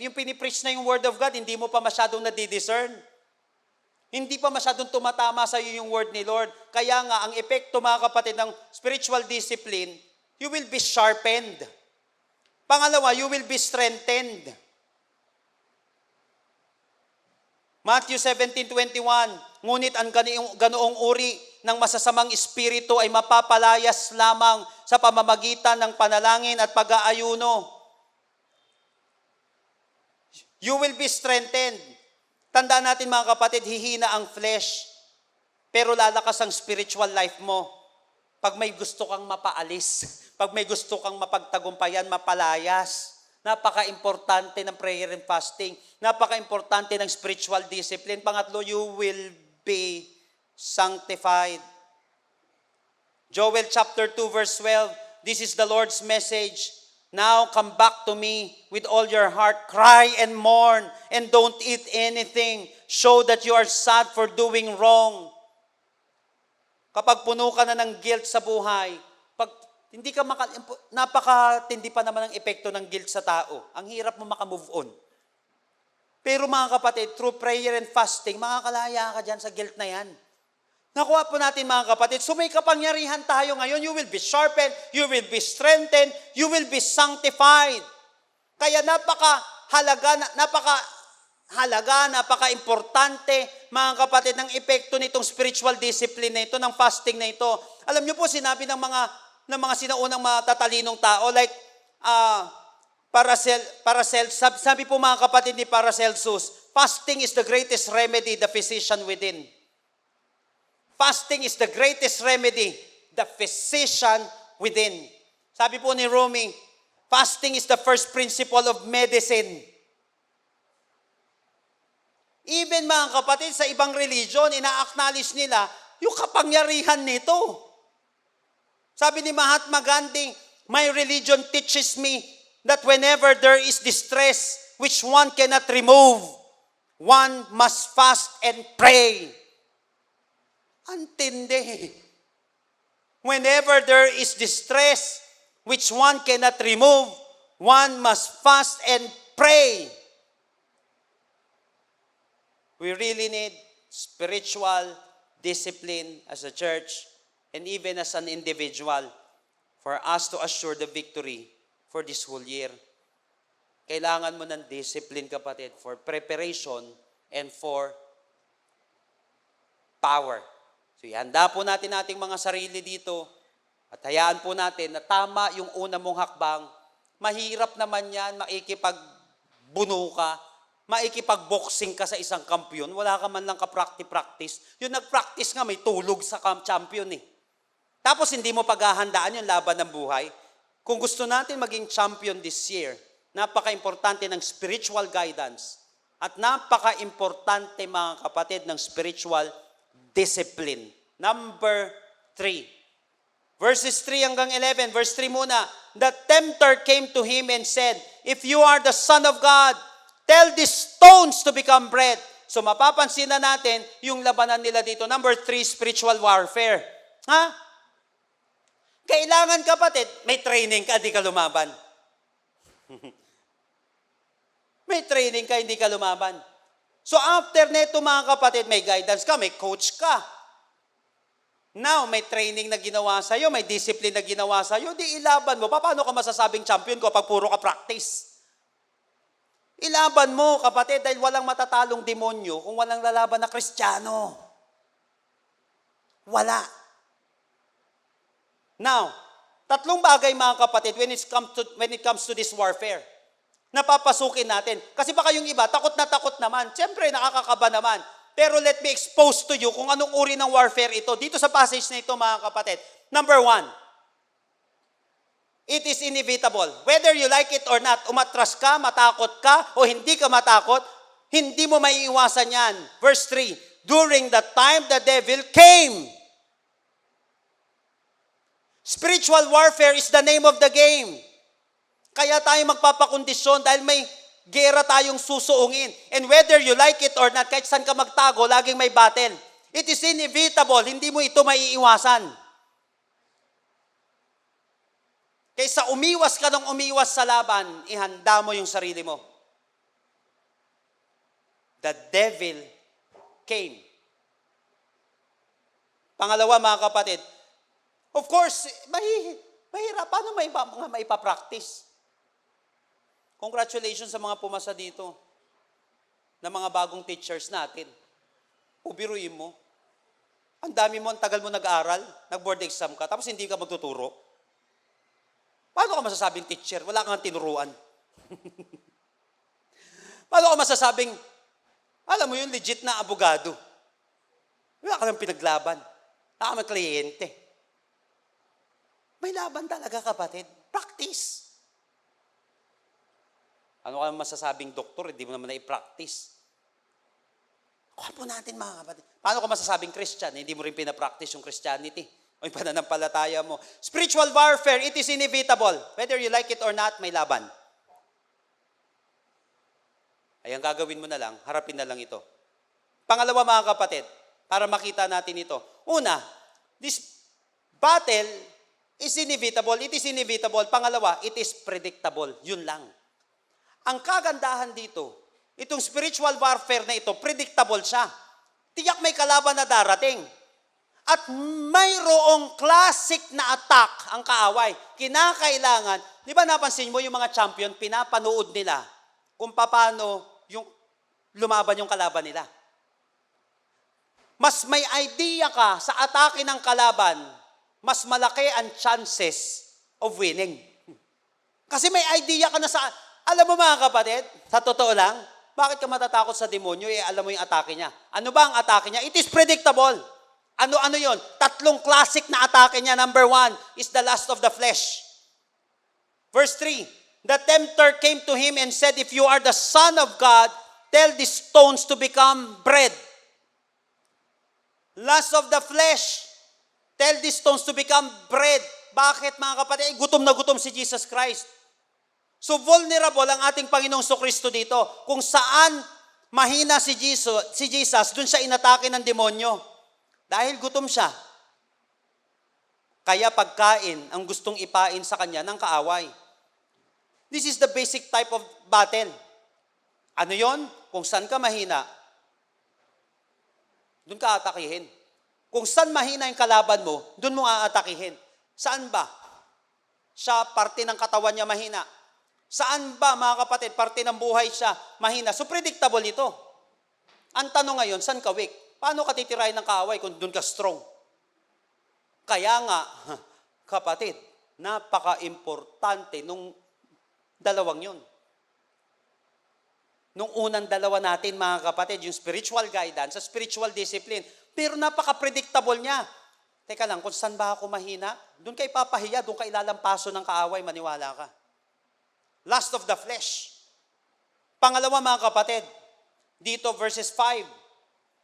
Speaker 1: yung pinipreach na yung Word of God, hindi mo pa masyadong nadidiscern. Hindi pa masyadong tumatama sa iyo yung word ni Lord. Kaya nga, ang epekto mga kapatid ng spiritual discipline, you will be sharpened. Pangalawa, you will be strengthened. Matthew 17:21, ngunit ang ganoong uri ng masasamang espiritu ay mapapalayas lamang sa pamamagitan ng panalangin at pag-aayuno. You will be strengthened. Tandaan natin mga kapatid, hihina ang flesh, pero lalakas ang spiritual life mo. Pag may gusto kang mapaalis, pag may gusto kang mapagtagumpayan, mapalayas. Napaka-importante ng prayer and fasting. Napaka-importante ng spiritual discipline. Pangatlo, you will be sanctified. Joel chapter 2 verse 12, this is the Lord's message. Now come back to me with all your heart. Cry and mourn and don't eat anything. Show that you are sad for doing wrong. Kapag puno ka na ng guilt sa buhay, hindi ka napakatindi pa naman ang epekto ng guilt sa tao. Ang hirap mo makamove on. Pero mga kapatid, through prayer and fasting, makakalaya ka dyan sa guilt na yan. Nakuha po natin mga kapatid, so may kapangyarihan tayo ngayon. You will be sharpened, you will be strengthened, you will be sanctified. Kaya napaka-importante mga kapatid ng epekto nitong spiritual discipline na ito, ng fasting na ito. Alam niyo po, sinabi ng mga sinaunang matatalinong tao, like Paracelsus, sabi po mga kapatid ni Paracelsus, fasting is the greatest remedy, the physician within. Fasting is the greatest remedy, the physician within. Sabi po ni Rumi, fasting is the first principle of medicine. Even mga kapatid, sa ibang religion, ina-acknowledge nila yung kapangyarihan nito. Sabi ni Mahatma Gandhi, my religion teaches me that whenever there is distress which one cannot remove, one must fast and pray. Antindi. Whenever there is distress which one cannot remove, one must fast and pray. We really need spiritual discipline as a church and even as an individual for us to assure the victory for this whole year. Kailangan mo ng discipline, kapatid, for preparation and for power. So, ihanda po natin ating mga sarili dito at hayaan po natin na tama yung una mong hakbang. Mahirap naman yan, maikipagbuno ka, maikipag-boxing ka sa isang kampiyon, wala ka man lang ka-practice. Yung nag-practice nga, may tulog sa champion eh. Tapos hindi mo paghahandaan yung laban ng buhay. Kung gusto natin maging champion this year, napaka-importante ng spiritual guidance at napaka-importante mga kapatid ng spiritual discipline. Number 3. Verses 3 hanggang 11. Verse 3 muna. The tempter came to him and said, if you are the Son of God, tell these stones to become bread. So mapapansin na natin yung labanan nila dito. Number 3, spiritual warfare. Kailangan, kapatid, may training ka, hindi ka lumaban. May training ka, hindi ka lumaban. So after neto mga kapatid, may guidance ka, may coach ka. Now, may training na ginawa sa'yo, may discipline na ginawa sa'yo, di ilaban mo. Paano ka masasabing champion ko pag puro ka practice? Ilaban mo, kapatid, dahil walang matatalong demonyo kung walang lalaban na Kristiyano. Wala. Now, tatlong bagay mga kapatid when it comes to this warfare. Napapasukin natin. Kasi baka yung iba, takot naman. Siyempre, nakakakaba naman. Pero let me expose to you kung anong uri ng warfare ito. Dito sa passage na ito, mga kapatid. Number 1, it is inevitable. Whether you like it or not, umatras ka, matakot ka, o hindi ka matakot, hindi mo maiiwasan yan. Verse 3, during the time the devil came. Spiritual warfare is the name of the game. Kaya tayo magpapakondisyon dahil may gera tayong susuungin. And whether you like it or not, kahit saan ka magtago, laging may battle. It is inevitable. Hindi mo ito maiiwasan. Kaysa umiwas ka ng umiwas sa laban, ihanda mo yung sarili mo. The devil came. Pangalawa, mga kapatid, of course, mahirap. Paano maipapractice? Congratulations sa mga pumasa dito na mga bagong teachers natin. Ubiruin mo. Ang dami mo, ang tagal mo nag-aaral, nag-board exam ka, tapos hindi ka magtuturo. Paano ka masasabing teacher? Wala kang tinuruan. Paano ka masasabing, alam mo yun, legit na abogado? Wala ka ng pinaglaban. Wala ka ng kliyente. May laban talaga, kapatid. Practice. Ano ka masasabing doktor, hindi mo naman na-i-practice. Kuha po natin, mga kapatid. Paano ka masasabing Christian, hindi mo rin pinapractice yung Christianity o yung pananampalataya mo. Spiritual warfare, it is inevitable. Whether you like it or not, may laban. Ay, ang gagawin mo na lang, harapin na lang ito. Pangalawa, mga kapatid, para makita natin ito. Una, this battle is inevitable. It is inevitable. Pangalawa, it is predictable. Yun lang. Ang kagandahan dito, itong spiritual warfare na ito, predictable siya. Tiyak may kalaban na darating. At mayroong classic na attack ang kaaway. Kinakailangan, di ba napansin mo yung mga champion, pinapanood nila kung paano yung lumaban yung kalaban nila. Mas may idea ka sa atake ng kalaban, mas malaki ang chances of winning. Kasi may idea ka na sa... Alam mo mga kapatid, sa totoo lang, bakit ka matatakot sa demonyo? Alam mo yung atake niya. Ano ba ang atake niya? It is predictable. Ano yon? Tatlong classic na atake niya. Number 1 is the lust of the flesh. Verse 3, the tempter came to him and said, if you are the Son of God, tell these stones to become bread. Lust of the flesh. Tell these stones to become bread. Bakit mga kapatid? Gutom na gutom si Jesus Christ. So vulnerable ang ating Panginoong Kristo dito. Kung saan mahina si Jesus, dun siya inatake ng demonyo. Dahil gutom siya. Kaya pagkain ang gustong ipain sa kanya ng kaaway. This is the basic type of battle. Ano yon? Kung saan ka mahina, dun ka atakihin. Kung saan mahina yung kalaban mo, dun mo aatakihin. Saan ba? Siya, parte ng katawan niya mahina. Saan ba, mga kapatid, parte ng buhay siya mahina? So predictable ito. Ang tanong ngayon, saan ka weak? Paano ka titirahin ng kaaway kung doon ka strong? Kaya nga, kapatid, napaka-importante nung dalawang yun. Nung unang dalawa natin, mga kapatid, yung spiritual guidance, sa spiritual discipline, pero napaka-predictable niya. Teka lang, kung saan ba ako mahina? Doon ka ipapahiya, doon ka ilalampaso ng kaaway, maniwala ka. Lust of the flesh. Pangalawa, mga kapatid, dito verses 5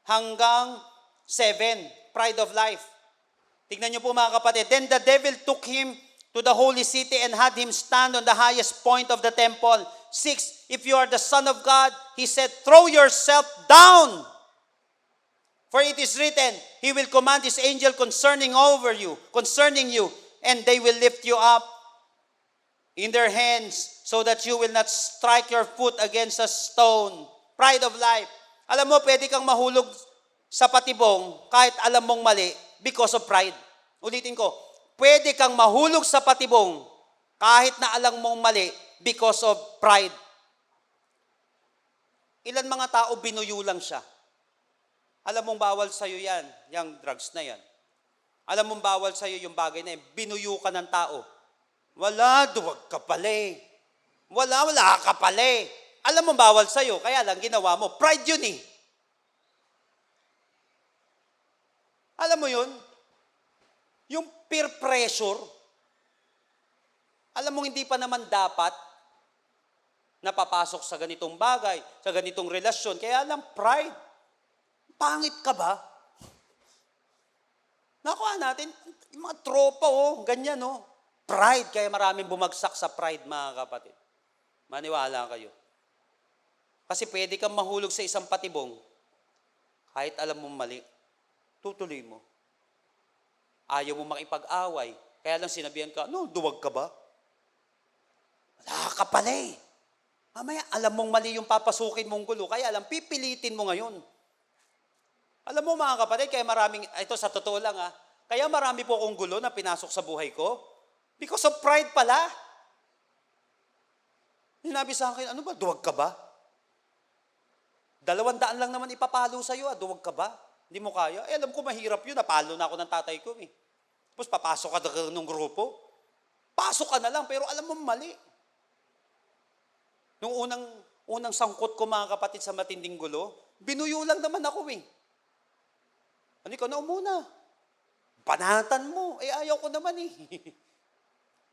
Speaker 1: hanggang 7, pride of life. Tignan niyo po mga kapatid. Then the devil took him to the holy city and had him stand on the highest point of the temple. 6, if you are the Son of God, he said, throw yourself down. For it is written, he will command his angel concerning you, and they will lift you up in their hands so that you will not strike your foot against a stone. Pride of life. Alam mo, pwede kang mahulog sa patibong kahit alam mong mali, because of pride. Ulitin ko, pwede kang mahulog sa patibong kahit na alam mong mali because of pride. Ilan mga tao binuyo lang siya. Alam mong bawal sa'yo yan, yung drugs na yan. Alam mong bawal sa'yo yung bagay na yan, binuyo ka ng tao. Wala, duwag ka pala eh. Wala ka pala eh. Alam mong bawal sa'yo, kaya lang ginawa mo. Pride yun eh. Alam mo yun? Yung peer pressure, alam mo hindi pa naman dapat napapasok sa ganitong bagay, sa ganitong relasyon. Kaya lang pride. Pangit ka ba? Nakuha natin, yung mga tropa ganyan Pride, kaya maraming bumagsak sa pride mga kapatid. Maniwala kayo. Kasi pwede kang mahulog sa isang patibong, kahit alam mong mali, tutuloy mo. Ayaw mo makipag-away. Kaya lang sinabihan ka, duwag ka ba? Wala ka pala eh. Mamaya, alam mong mali yung papasukin mong gulo, kaya lang pipilitin mo ngayon. Alam mo mga kapatid, kaya maraming, ito sa totoo lang kaya marami po akong gulo na pinasok sa buhay ko. Because of pride pala. Sinabi sa akin, ano ba, duwag ka ba? 200 lang naman ipapalo sa'yo, duwag ka ba? Hindi mo kaya? Alam ko mahirap yun, napalo na ako ng tatay ko eh. Tapos papasok ka ng grupo. Pasok ka na lang, pero alam mo mali. Nung unang sangkot ko mga kapatid sa matinding gulo, binuyo lang naman ako eh. Ano ka na umuna? Banatan mo. Ayaw ko naman eh.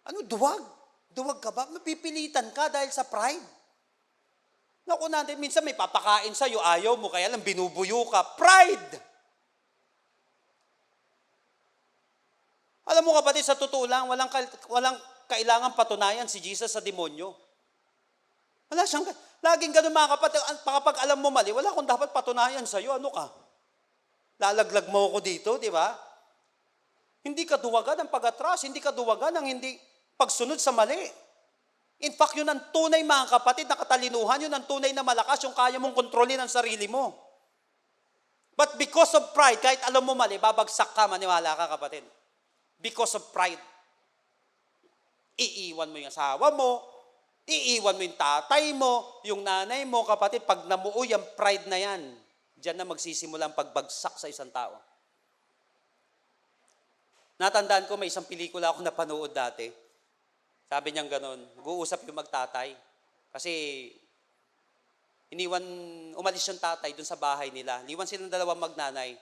Speaker 1: Ano, duwag? Duwag ka ba? Mapipilitan ka dahil sa pride. Naku natin, minsan may papakain sa'yo, ayaw mo, kaya lang binubuyo ka. Pride! Alam mo kapatid, sa totoo lang, walang kailangan patunayan si Jesus sa demonyo. Wala siyang, laging ganun mga kapatid, kapag alam mo mali, wala akong dapat patunayan sa'yo, ano ka? Lalaglag mo ako dito, di ba? Hindi ka duwagan ng pag-atras, hindi ka duwagan ng hindi pagsunod sa mali. In fact, yun ang tunay mga kapatid na katalinuhan, yun ang tunay na malakas, yung kaya mong kontrolin ang sarili mo. But because of pride, kahit alam mo mali, babagsak ka, maniwala ka kapatid. Because of pride. Iiwan mo yung asawa mo, iiwan mo yung tatay mo, yung nanay mo, kapatid, pag namuo yung pride na yan, diyan na magsisimula ang pagbagsak sa isang tao. Natandaan ko, may isang pelikula ako napanood dati. Sabi niyang ganon, nag-uusap yung magtatay. Kasi umalis yung tatay dun sa bahay nila. Liwan silang dalawang magnanay.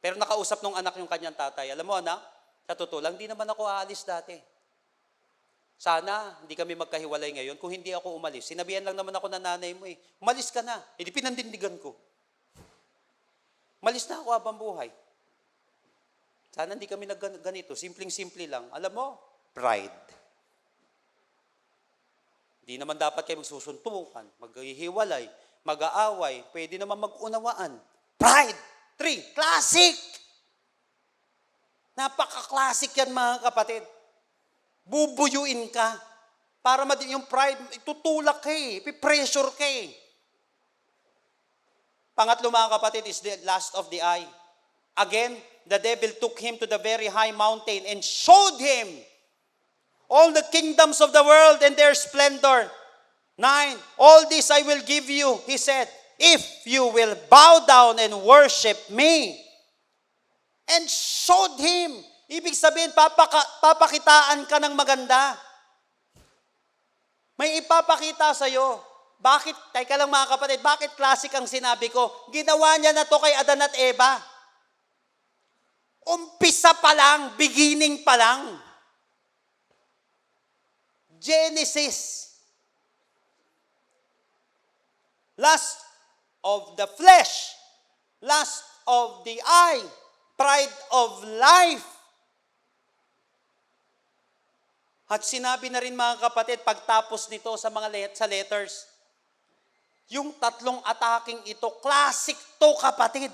Speaker 1: Pero nakausap nung anak yung kanyang tatay. Alam mo anak, sa totoo lang, di naman ako aalis dati. Sana, hindi kami magkahiwalay ngayon kung hindi ako umalis. Sinabihan lang naman ako ng nanay mo umalis ka na. Hindi pinandindigan ko. Umalis na ako habang buhay. Sana hindi kami nagganito. Simpleng-simple lang. Alam mo, pride. Hindi naman dapat kayo magsusuntukan, maghihiwalay, mag-aaway, pwede naman mag-unawaan. Pride! 3, classic! Napaka-classic yan mga kapatid. Bubuyuin ka. Para yung pride, itutulak ka ipipressure ka Pangatlo mga kapatid is the lust of the eye. Again, the devil took him to the very high mountain and showed him all the kingdoms of the world and their splendor. 9, all this I will give you, he said, if you will bow down and worship me. And showed him. Ibig sabihin, papakitaan ka ng maganda. May ipapakita sa'yo. Bakit, teka lang mga kapatid, bakit classic ang sinabi ko? Ginawa niya na to kay Adan at Eva. Umpisa pa lang, beginning pa lang. Genesis. Lust of the flesh, lust of the eye, pride of life. At sinabi na rin mga kapatid, pagtapos nito sa mga sa letters, yung tatlong ataking ito, classic to kapatid.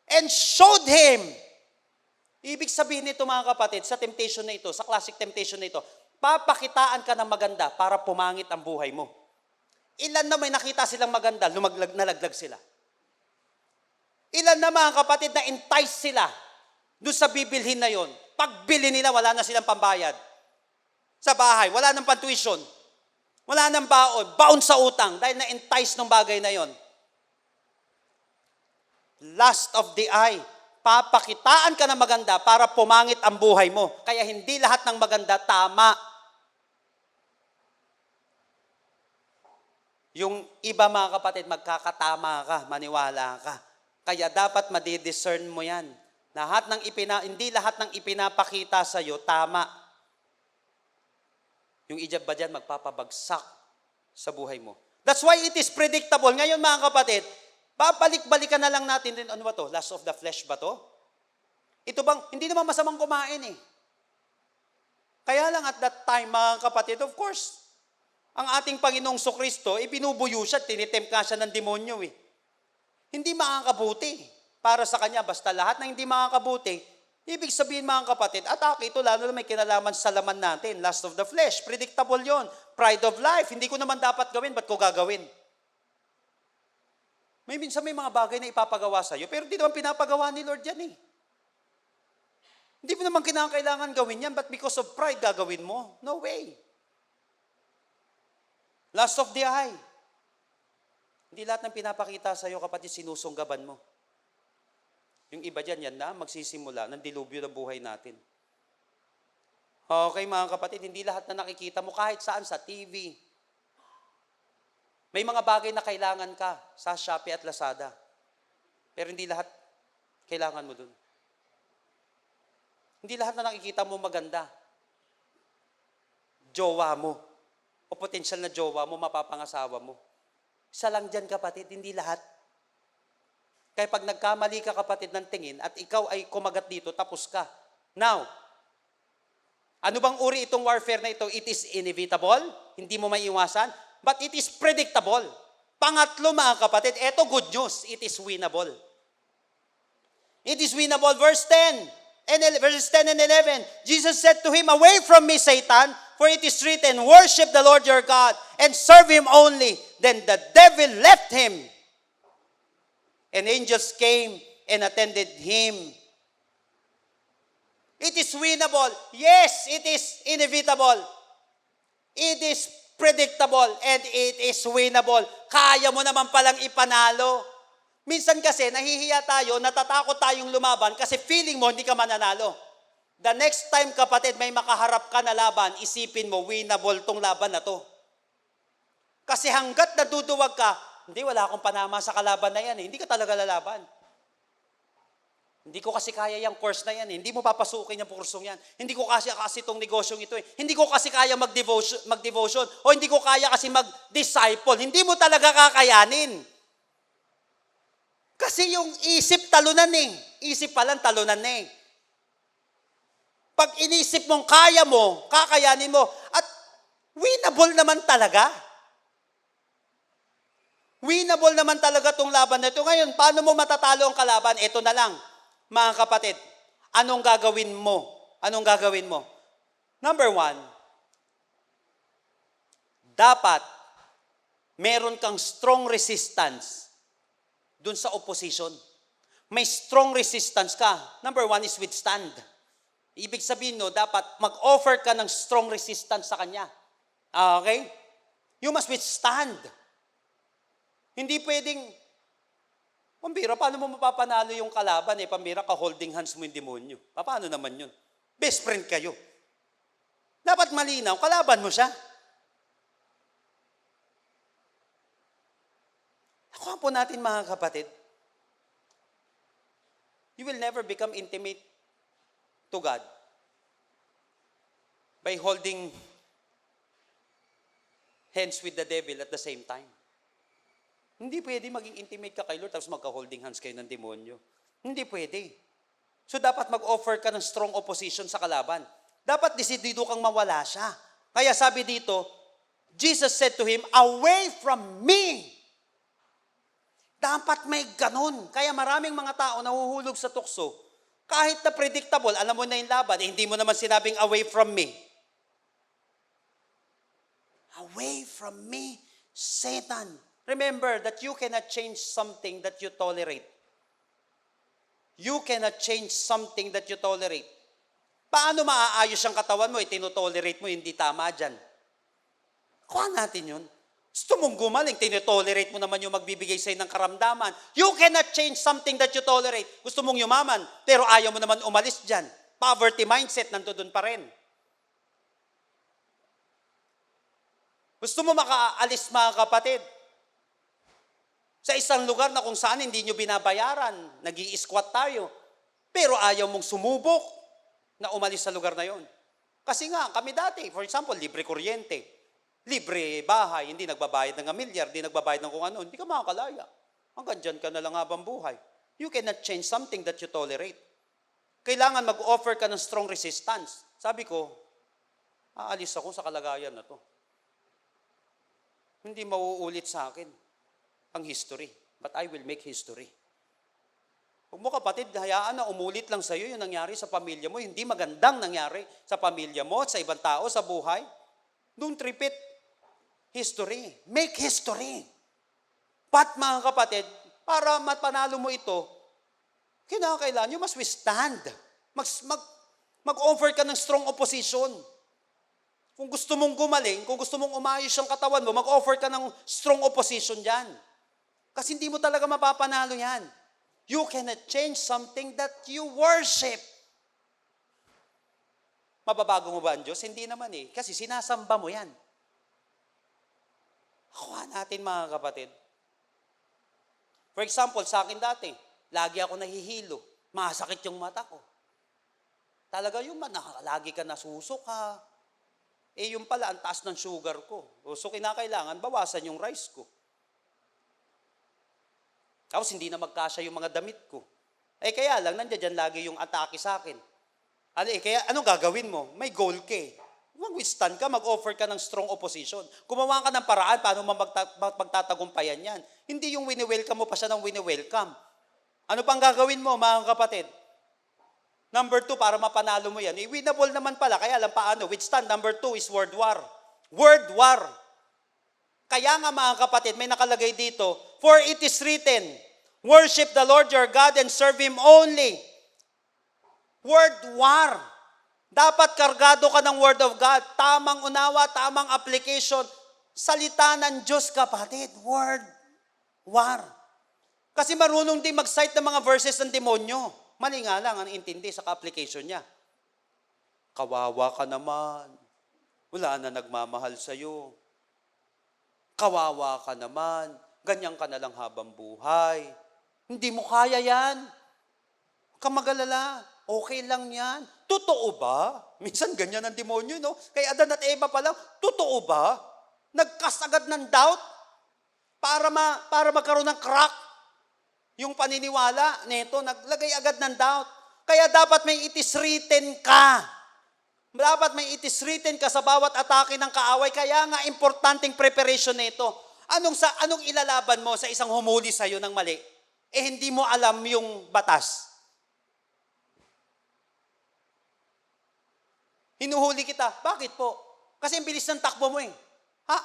Speaker 1: And showed him. Ibig sabihin nito mga kapatid, sa temptation na ito, sa classic temptation na ito, papakitaan ka ng maganda para pumangit ang buhay mo. Ilan na may nakita silang maganda, nalaglag sila. Ilan na mga kapatid na entice sila, doon sa bibilhin na yon. Pagbili nila, wala na silang pambayad. Sa bahay, wala nang pantuition. Wala nang baon. Baon sa utang dahil na-entice ng bagay na yon. Lust of the eye. Papakitaan ka na maganda para pumangit ang buhay mo. Kaya hindi lahat ng maganda tama. Yung iba mga kapatid, magkakatama ka, maniwala ka. Kaya dapat madidiscern mo yan. Hindi lahat ng ipinapakita sa iyo tama. Yung ijab ba dyan, magpapabagsak sa buhay mo. That's why it is predictable. Ngayon mga kapatid, babalik-balikan na lang natin din, ano ba to? Lust of the flesh ba to? Ito bang, hindi naman masamang kumain eh. Kaya lang at that time mga kapatid, of course, ang ating Panginoong Kristo, ibinubuyo siya, tinitempt ka siya ng demonyo eh. Hindi makakabuti para sa kanya. Basta lahat na hindi makakabuti, ibig sabihin mga kapatid, atake ito lalo na may kinalaman sa laman natin. Lust of the flesh, predictable yon. Pride of life, hindi ko naman dapat gawin, ba't ko gagawin? Minsan may mga bagay na ipapagawa sa'yo, pero hindi naman pinapagawa ni Lord yan eh. Hindi mo naman kinakailangan gawin yan, but because of pride gagawin mo? No way. Lust of the eye. Hindi lahat ng pinapakita sa'yo, kapatid, sinusunggaban mo. Yung iba dyan, yan na, magsisimula ng dilubyo ng buhay natin. Okay, mga kapatid, hindi lahat na nakikita mo kahit saan, sa TV. May mga bagay na kailangan ka sa Shopee at Lazada. Pero hindi lahat kailangan mo dun. Hindi lahat na nakikita mo maganda. Jowa mo. O potensyal na jowa mo, mapapangasawa mo. Isa lang dyan, kapatid, hindi lahat. Kaya pag nagkamali ka, kapatid, ng tingin at ikaw ay kumagat dito, tapos ka. Now, ano bang uri itong warfare na ito? It is inevitable, hindi mo maiiwasan, but it is predictable. Pangatlo, mga kapatid, ito good news, it is winnable. It is winnable. Verses 10 and 11, Jesus said to him, "Away from me, Satan, for it is written, worship the Lord your God and serve Him only." Then the devil left him. And angels came and attended him. It is winnable. Yes, it is inevitable. It is predictable and it is winnable. Kaya mo naman palang ipanalo. Minsan kasi nahihiya tayo, natatakot tayong lumaban kasi feeling mo hindi ka mananalo. The next time, kapatid, may makaharap ka na laban, isipin mo, winnable tong laban na to. Kasi hanggat naduduwag ka, hindi, wala akong panama sa kalaban na yan. Hindi ka talaga lalaban. Hindi ko kasi kaya yung course na yan. Hindi mo papasukin yung kursong yan. Hindi ko kasi itong negosyong ito. Hindi ko kasi kaya mag-devotion. O hindi ko kaya kasi mag-disciple. Hindi mo talaga kakayanin. Kasi yung isip talunan eh. Isip pa lang talunan eh. Pag inisip mong kaya mo, kakayanin mo, at winnable naman talaga. Winnable naman talaga itong laban na ito. Ngayon, paano mo matatalo ang kalaban? Ito na lang, mga kapatid. Anong gagawin mo? Anong gagawin mo? Number 1, dapat meron kang strong resistance dun sa opposition. May strong resistance ka. Number 1 is withstand. Ibig sabihin, no, dapat mag-offer ka ng strong resistance sa kanya. Okay? You must withstand. Hindi pwedeng, pambira, paano mo mapapanalo yung kalaban? Pambira ka, holding hands mo yung demonyo. Paano naman yun? Best friend kayo. Dapat malinaw, kalaban mo siya. Nakuha po natin, mga kapatid, you will never become intimate to God by holding hands with the devil at the same time. Hindi pwede maging intimate ka kay Lord tapos magka-holding hands kayo ng demonyo. Hindi pwede. So dapat mag-offer ka ng strong opposition sa kalaban. Dapat desidido kang mawala siya. Kaya sabi dito, Jesus said to him, "Away from me." Dapat may ganun. Kaya maraming mga tao nahuhulog sa tukso. Kahit na predictable, alam mo na yung laban, hindi mo naman sinabing away from me. Away from me, Satan. Remember that you cannot change something that you tolerate. You cannot change something that you tolerate. Paano maaayos ang katawan mo? Tinotolerate mo, hindi tama dyan. Kuha natin yun. Gusto mong gumaling, tinotolerate mo naman yung magbibigay sa'yo ng karamdaman. You cannot change something that you tolerate. Gusto mong yumaman, pero ayaw mo naman umalis dyan. Poverty mindset, nandoon pa rin. Gusto mo makaalis, mga kapatid, sa isang lugar na kung saan hindi nyo binabayaran, nag-i-squat tayo, pero ayaw mong sumubok na umalis sa lugar na yon. Kasi nga, kami dati, for example, libre kuryente, libre bahay, hindi nagbabayad ng amilyar, hindi nagbabayad ng kung ano, hindi ka makakalaya. Hanggang dyan ka na lang habang buhay. You cannot change something that you tolerate. Kailangan mag-offer ka ng strong resistance. Sabi ko, aalis ako sa kalagayan na to. Hindi mauulit sa akin ang history. But I will make history. Huwag mo kapatid, hayaan na umulit lang sa iyo yung nangyari sa pamilya mo, hindi magandang nangyari sa pamilya mo at sa ibang tao sa buhay. Don't repeat history. Make history. But mga kapatid, para mapanalo mo ito, kinakailangan you must withstand. Mag-offer ka ng strong opposition. Kung gusto mong gumaling, kung gusto mong umayos ang katawan mo, mag-offer ka ng strong opposition dyan. Kasi hindi mo talaga mapapanalo yan. You cannot change something that you worship. Mababago mo ba ang Diyos? Hindi naman eh. Kasi sinasamba mo yan. Kuha natin mga kapatid. For example, sa akin dati, lagi ako nahihilo. Masakit yung mata ko. Talaga yung lagi ka nasusuka. Yung pala, ang taas ng sugar ko. So, kinakailangan, bawasan yung rice ko. Tapos, hindi na magkasya yung mga damit ko. Kaya lang, nandiyan lagi yung atake sa akin. Kaya, anong gagawin mo? May goal ka eh. Mag-withstand ka, mag-offer ka ng strong opposition. Gumawa ka ng paraan, paano magtatagumpayan yan. Hindi yung wini-welcome mo pa siya ng wini-welcome. Ano pang gagawin mo, mga kapatid? Number 2, para mapanalo mo yan. Winnable naman pala, kaya lang paano? Withstand. Number 2 is word war. Word war. Kaya nga mga kapatid, may nakalagay dito, for it is written, worship the Lord your God and serve Him only. Word war. Dapat kargado ka ng Word of God. Tamang unawa, tamang application. Salita ng Diyos, kapatid. Word war. Kasi marunong din mag-cite ng mga verses ng demonyo. Mali nga lang ang intindi sa application niya. Kawawa ka naman. Wala na nagmamahal sa'yo. Kawawa ka naman. Ganyan ka na lang habang buhay. Hindi mo kaya yan. Huwag kang mag-alala. Okay lang yan. Totoo ba? Minsan ganyan ang demonyo, no? Kay Adan at Eva pa lang, totoo ba? Nagkas agad ng doubt para magkaroon ng crack. Yung paniniwala nito, naglagay agad ng doubt. Kaya dapat may it is written ka. Dapat may it is written ka sa bawat atake ng kaaway. Kaya nga, importanteng preparation nito. Anong ilalaban mo sa isang humuli sa'yo ng mali? Hindi mo alam yung batas. Hinuhuli kita. Bakit po? Kasi ang bilis ng takbo mo eh.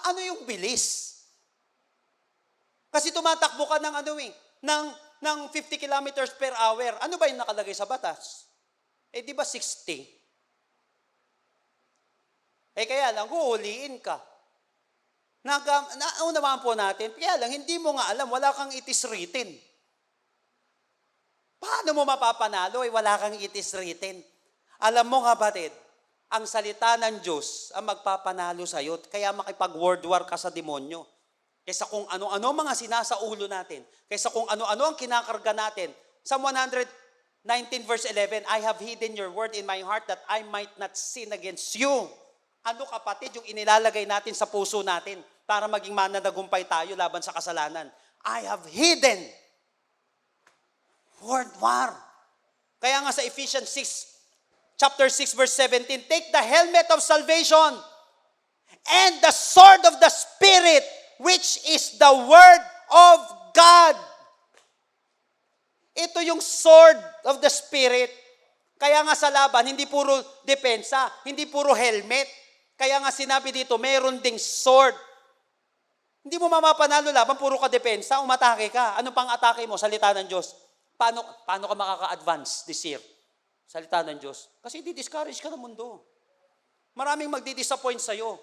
Speaker 1: Ano yung bilis? Kasi tumatakbo ka ng ng 50 kilometers per hour. Ano ba yung nakalagay sa batas? Di ba 60? Kaya lang, huhuliin ka. Naunawaan po natin, kaya lang, hindi mo nga alam, wala kang it is written. Paano mo mapapanalo? Wala kang it is written. Alam mo kapatid, ang salita ng Diyos ang magpapanalo sa'yo, kaya makipag-word war ka sa demonyo. Kaysa kung ano-ano mga sinasaulo natin, kaysa kung ano-ano ang kinakarga natin. Psalm 119 verse 11, I have hidden your word in my heart that I might not sin against you. Ano kapatid yung inilalagay natin sa puso natin para maging mananagumpay tayo laban sa kasalanan? I have hidden. Word war. Kaya nga sa Ephesians 6, chapter 6 verse 17, take the helmet of salvation and the sword of the Spirit, which is the Word of God. Ito yung sword of the Spirit. Kaya nga sa laban, hindi puro depensa, hindi puro helmet. Kaya nga sinabi dito, meron ding sword. Hindi mo mamapanalo laban, puro ka depensa, umatake ka. Ano pang atake mo? Salita ng Diyos. paano ka makaka-advance this year? Salita ng Diyos. Kasi di-discourage ka ng mundo. Maraming magdi-disappoint sa'yo.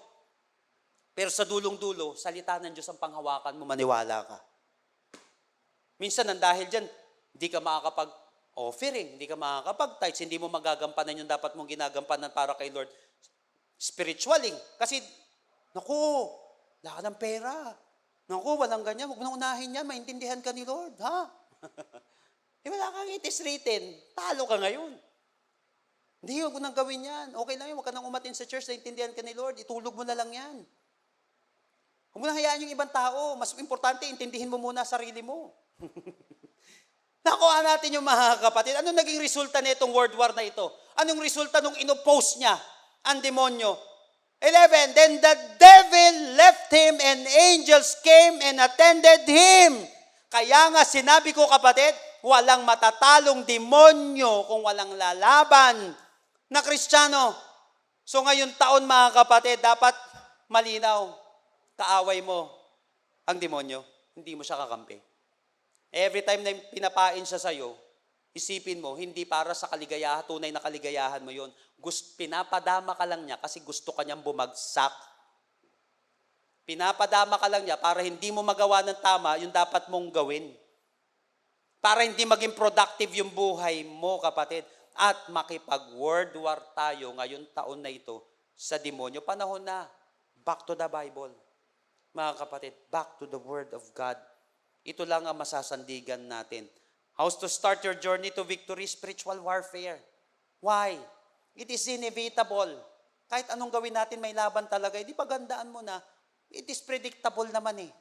Speaker 1: Pero sa dulong-dulo, salita ng Diyos ang panghawakan mo, maniwala ka. Minsan, nang dahil dyan, hindi ka makakapag-offering, hindi ka makakapag-tithes, hindi mo magagampanan yung dapat mong ginagampanan para kay Lord. Spiritually. Kasi, naku, wala ka ng pera. Naku, walang ganyan. Huwag mo nang unahin yan. Maintindihan ka ni Lord. Ha? Wala kang it is written. Talo ka ngayon. Hindi, huwag mo nang gawin yan. Okay lang yun. Huwag ka nang umatin sa church. Naintindihan ka ni Lord. Itulog mo na lang yan. Huwag mo nang hayaan yung ibang tao. Mas importante, intindihin mo muna sarili mo. Nakuha natin yung mga kapatid. Anong naging resulta nitong world war na ito? Anong resulta nung inopose niya ang demonyo? 11, then the devil left him and angels came and attended him. Kaya nga sinabi ko kapatid, walang matatalong demonyo kung walang lalaban na Kristiyano. So ngayon taon mga kapatid, dapat malinaw, kaaway mo ang demonyo. Hindi mo siya kakampi. Every time na pinapain siya sa'yo, isipin mo, hindi para sa kaligayahan, tunay na kaligayahan mo yun. Pinapadama ka lang niya kasi gusto ka niyang bumagsak. Pinapadama ka lang niya para hindi mo magawa ng tama yung dapat mong gawin. Para hindi maging productive yung buhay mo, kapatid. At makipag-world war tayo ngayon taon na ito sa demonyo. Panahon na, back to the Bible. Mga kapatid, back to the Word of God. Ito lang ang masasandigan natin. How to start your journey to victory? Spiritual warfare. Why? It is inevitable. Kahit anong gawin natin, may laban talaga. Hindi pagandaan mo na, it is predictable naman eh.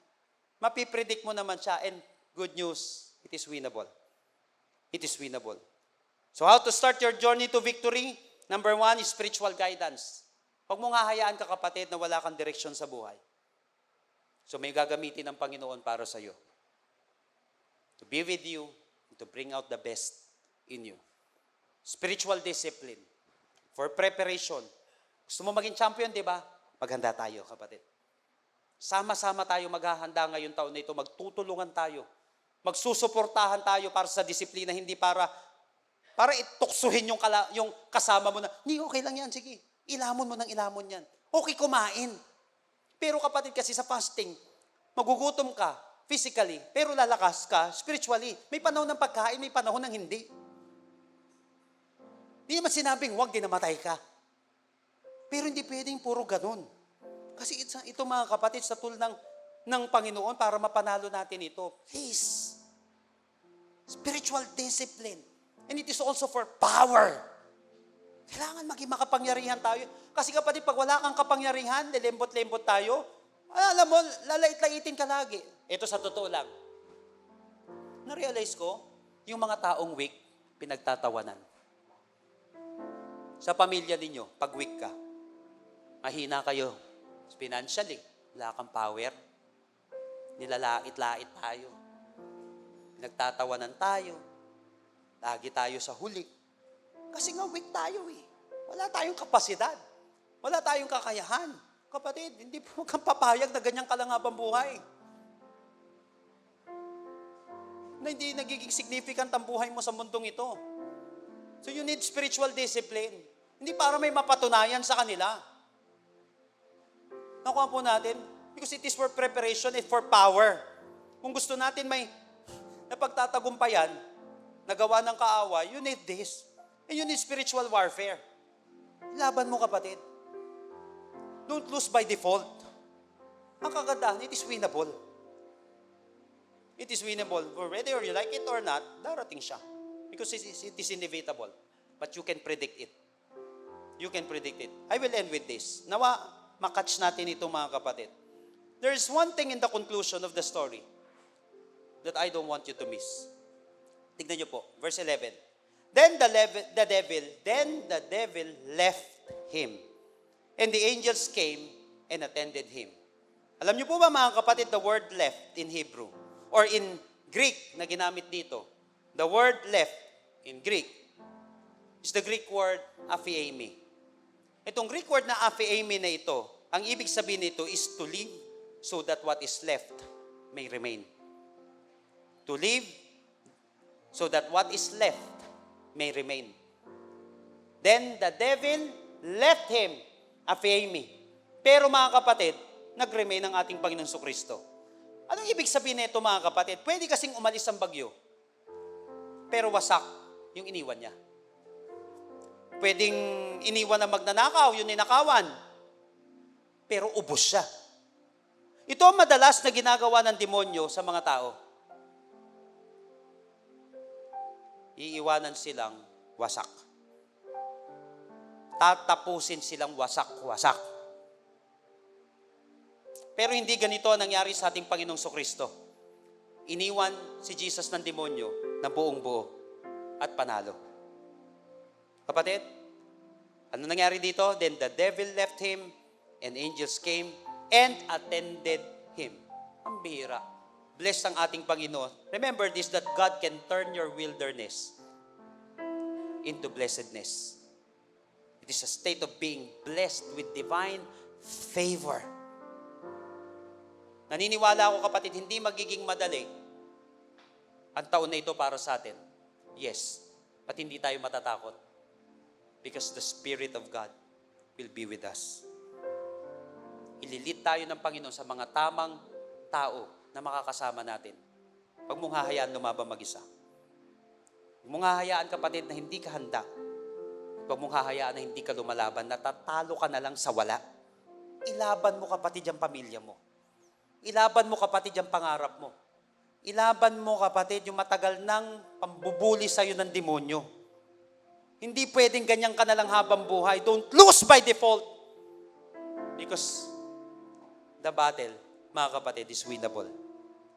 Speaker 1: Mapipredict mo naman siya. And good news, it is winnable. It is winnable. So how to start your journey to victory? Number 1 is spiritual guidance. Huwag mong hahayaan ka kapatid na wala kang direksyon sa buhay. So may gagamitin ng Panginoon para sa iyo. To be with you, to bring out the best in you. Spiritual discipline. For preparation. Gusto mo maging champion, di ba? Maghanda tayo, kapatid. Sama-sama tayo maghahanda ngayon taon na ito. Magtutulungan tayo. Magsusuportahan tayo para sa disiplina, hindi para ituksuhin yung kasama mo na, hindi, okay lang yan, sige. Ilamon mo ng ilamon yan. Okay kumain. Pero kapatid kasi sa fasting, magugutom ka, physically, pero lalakas ka spiritually. May panahon ng pagkain, may panahon ng hindi. Hindi naman sinabing huwag din namatay ka. Pero hindi pwedeng puro ganun. Kasi ito mga kapatid, sa tool ng Panginoon para mapanalo natin ito. Please. Spiritual discipline. And it is also for power. Kailangan maging makapangyarihan tayo. Kasi kapatid, pag wala kang kapangyarihan, lilembot-lembot tayo, alam mo, lalait-laitin ka lagi. Ito sa totoo lang. Na-realize ko, yung mga taong weak, pinagtatawanan. Sa pamilya ninyo, pag weak ka, mahina kayo financially, wala kang power, nilalait-lait tayo, pinagtatawanan tayo, lagi tayo sa huli. Kasi nga weak tayo eh. Wala tayong kapasidad. Wala tayong kakayahan. Kapatid, hindi po kang papayag na ganyan ka lang habang buhay. Na hindi nagiging significant ang buhay mo sa mundong ito. So you need spiritual discipline. Hindi para may mapatunayan sa kanila. Nakuha po natin, because it is for preparation and for power. Kung gusto natin may napagtatagumpayan, nagawa ng kaaway, you need this. And you need spiritual warfare. Laban mo, kapatid. Don't lose by default. Ang kagandahan, it is winnable. It is winnable. Whether you like it or not, darating siya. Because it is inevitable. But you can predict it. You can predict it. I will end with this. Nawa, makatch natin ito mga kapatid. There is one thing in the conclusion of the story that I don't want you to miss. Tignan niyo po, verse 11. Then the devil left him. And the angels came and attended him. Alam niyo po ba mga kapatid, the word left in Hebrew, or in Greek na ginamit dito, the word left in Greek is the Greek word aphiemi. Itong Greek word na aphiemi na ito, ang ibig sabihin nito is to leave so that what is left may remain. To leave so that what is left may remain. Then the devil left him, Aphemi. Pero mga kapatid, nag-remain ang ating Panginoon Jesucristo. Anong ibig sabihin nito mga kapatid? Pwede kasing umalis ang bagyo, pero wasak yung iniwan niya. Pwedeng iniwan na magnanakaw, yung ninakawan, pero ubos siya. Ito ang madalas na ginagawa ng demonyo sa mga tao. Iiwanan silang wasak. Tatapusin silang wasak-wasak. Pero hindi ganito ang nangyari sa ating Panginoong Jesucristo. Iniwan si Jesus ng demonyo na buong buo at panalo. Kapatid, ano nangyari dito? Then the devil left him and angels came and attended him. Ang bihira. Blessed ang ating Panginoon. Remember this, that God can turn your wilderness into blessedness. It is a state of being blessed with divine favor. Naniniwala ako kapatid, hindi magiging madali ang taon na ito para sa atin. Yes, at hindi tayo matatakot. Because the Spirit of God will be with us. Ililit tayo ng Panginoon sa mga tamang tao na makakasama natin. Huwag mong hahayaan lumabang mag-isa. Huwag mong hahayaan kapatid na hindi ka handa. Huwag mong hahayaan na hindi ka lumalaban, natatalo ka na lang sa wala. Ilaban mo kapatid yung pamilya mo. Ilaban mo kapatid yung pangarap mo. Ilaban mo kapatid yung matagal nang pambubuli sa'yo ng demonyo. Hindi pwedeng ganyan ka na lang habang buhay. Don't lose by default. Because the battle, mga kapatid, is winnable.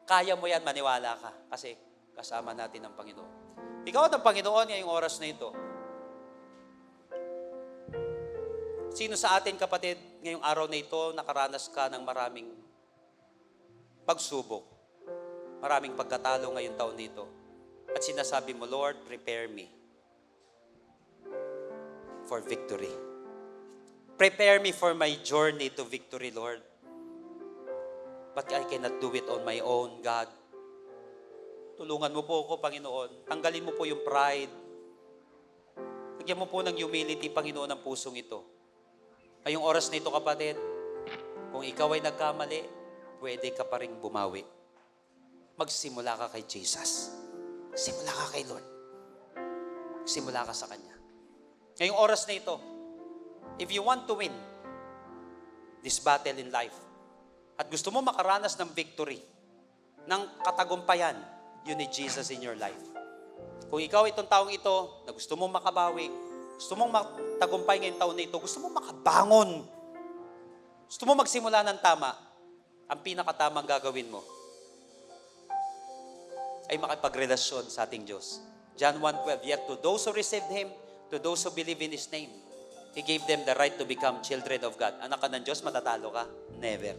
Speaker 1: Kaya mo yan, maniwala ka. Kasi kasama natin ang Panginoon. Ikaw at ang Panginoon ngayong oras na ito. Sino sa atin kapatid, ngayong araw na ito, nakaranas ka ng maraming pagsubok, maraming pagkatalo ngayong taon nito. At sinasabi mo, Lord, prepare me for victory. Prepare me for my journey to victory, Lord. But I cannot do it on my own, God. Tulungan mo po ako, Panginoon. Tanggalin mo po yung pride. Lagyan mo po ng humility, Panginoon, ang pusong ito. Ngayong oras na ito, kapatid, kung ikaw ay nagkamali, pwede ka pa rin bumawi. Magsimula ka kay Jesus. Simula ka kay Lord. Simula ka sa Kanya. Ngayong oras na ito, if you want to win this battle in life, at gusto mo makaranas ng victory, ng katagumpayan, you need Jesus in your life. Kung ikaw itong taong ito, na gusto mong makabawi, gusto mong matagumpay ngayong taon na ito, gusto mong makabangon, gusto mong magsimula ng tama, ang pinakatamang gagawin mo ay makipagrelasyon sa ating Diyos. John 1:12, yet to those who received Him, to those who believe in His name, He gave them the right to become children of God. Anak ka ng Diyos, matatalo ka? Never.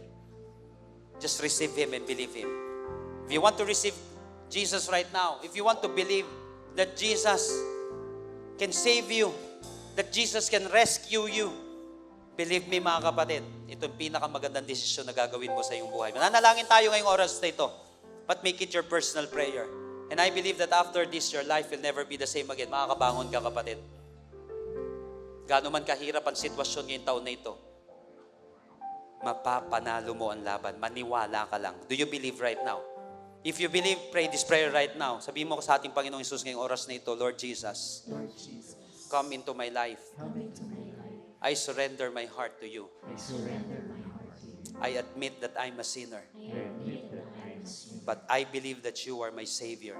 Speaker 1: Just receive Him and believe Him. If you want to receive Jesus right now, if you want to believe that Jesus can save you, that Jesus can rescue you, believe me mga kapatid, ito yung pinakamagandang desisyon na gagawin mo sa iyong buhay. Mananalangin tayo ngayong oras na ito, but make it your personal prayer. And I believe that after this, your life will never be the same again. Makakabangon ka kapatid. Gaano man kahirap ang sitwasyon ngayong taon na ito, mapapanalo mo ang laban. Maniwala ka lang. Do you believe right now? If you believe, pray this prayer right now. Sabihin mo sa ating Panginoong Hesus ngayong oras na ito, Lord Jesus, come into my life. I surrender my heart to you. I admit that I'm a sinner. But I believe that you are my Savior.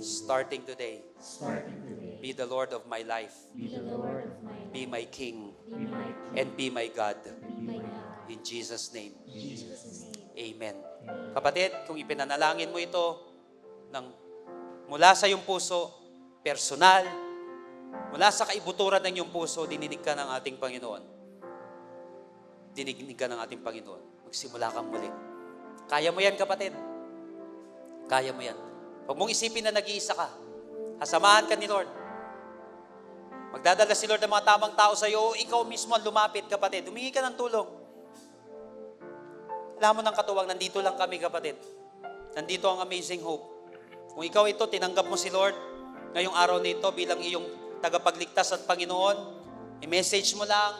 Speaker 1: Starting today, be the Lord of my life. Be my King. And be my God. In Jesus' name. Amen. Kapatid, kung ipinanalangin mo ito mula sa iyong puso, personal, mula sa kaibuturan ng iyong puso, dininig ka ng ating Panginoon. Dininig ka ng ating Panginoon. Magsimula kang muli. Kaya mo yan, kapatid. Kaya mo yan. Huwag mong isipin na nag-iisa ka. Kasamahan ka ni Lord. Magdadala si Lord ng mga tamang tao sa iyo, o ikaw mismo ang lumapit, kapatid. Humingi ka ng tulong. Alam mo ng katuwang, nandito lang kami, kapatid. Nandito ang Amazing Hope. Kung ikaw ito, tinanggap mo si Lord ngayong araw na ito bilang iyong tagapagligtas at Panginoon, i-message mo lang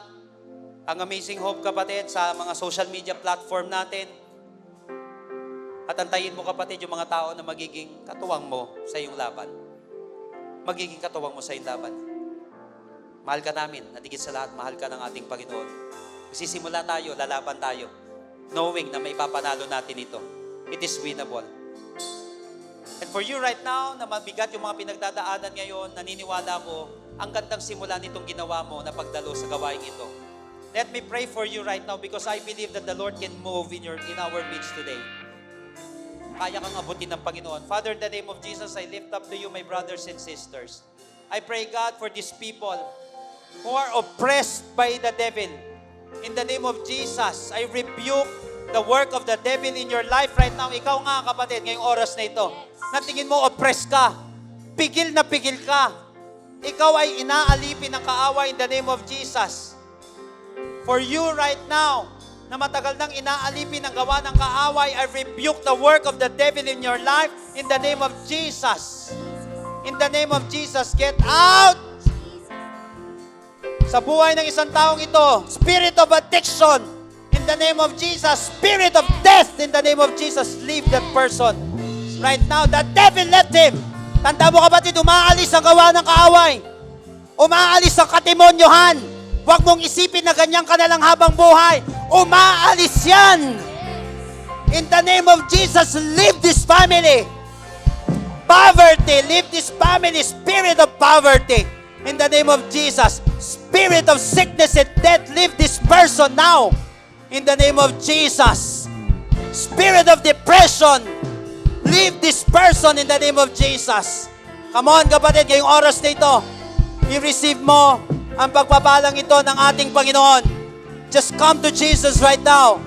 Speaker 1: ang Amazing Hope, kapatid, sa mga social media platform natin. At antayin mo, kapatid, yung mga tao na magiging katuwang mo sa iyong laban. Magiging katuwang mo sa iyong laban. Mahal ka namin, at higit sa lahat, mahal ka ng ating Panginoon. Sisimula tayo, lalaban tayo, knowing na may papanalo natin ito. It is winnable. And for you right now, na mabigat yung mga pinagdadaanan ngayon, naniniwala ko, ang gandang simula nitong ginawa mo na pagdalo sa gawain ito. Let me pray for you right now because I believe that the Lord can move in our midst today. Kaya kang abutin ng Panginoon. Father, in the name of Jesus, I lift up to you my brothers and sisters. I pray, God, for these people who are oppressed by the devil. In the name of Jesus, I rebuke the work of the devil in your life right now. Ikaw nga, kapatid, ngayong oras na ito, na tingin mo oppressed ka, pigil na pigil ka. Ikaw ay inaalipin ng kaaway in the name of Jesus. For you right now, na matagal nang inaalipin ang gawa ng kaaway, I rebuke the work of the devil in your life in the name of Jesus. In the name of Jesus, get out! Sa buhay ng isang taong ito, spirit of addiction, in the name of Jesus, spirit of death, in the name of Jesus, leave that person. Right now, the devil left him. Tanda mo, kapatid, umaalis ang gawa ng kaaway. Umaalis ang katimonyohan. Huwag mong isipin na ganyan ka na lang habang buhay. Umaalis yan. In the name of Jesus, leave this family. Poverty, leave this family. Spirit of poverty. In the name of Jesus. Spirit of sickness and death, leave this person now. In the name of Jesus. Spirit of depression, leave this person in the name of Jesus. Come on, kapatid, ngayong oras na ito, i-receive mo ang pagpapalang ito ng ating Panginoon. Just come to Jesus right now.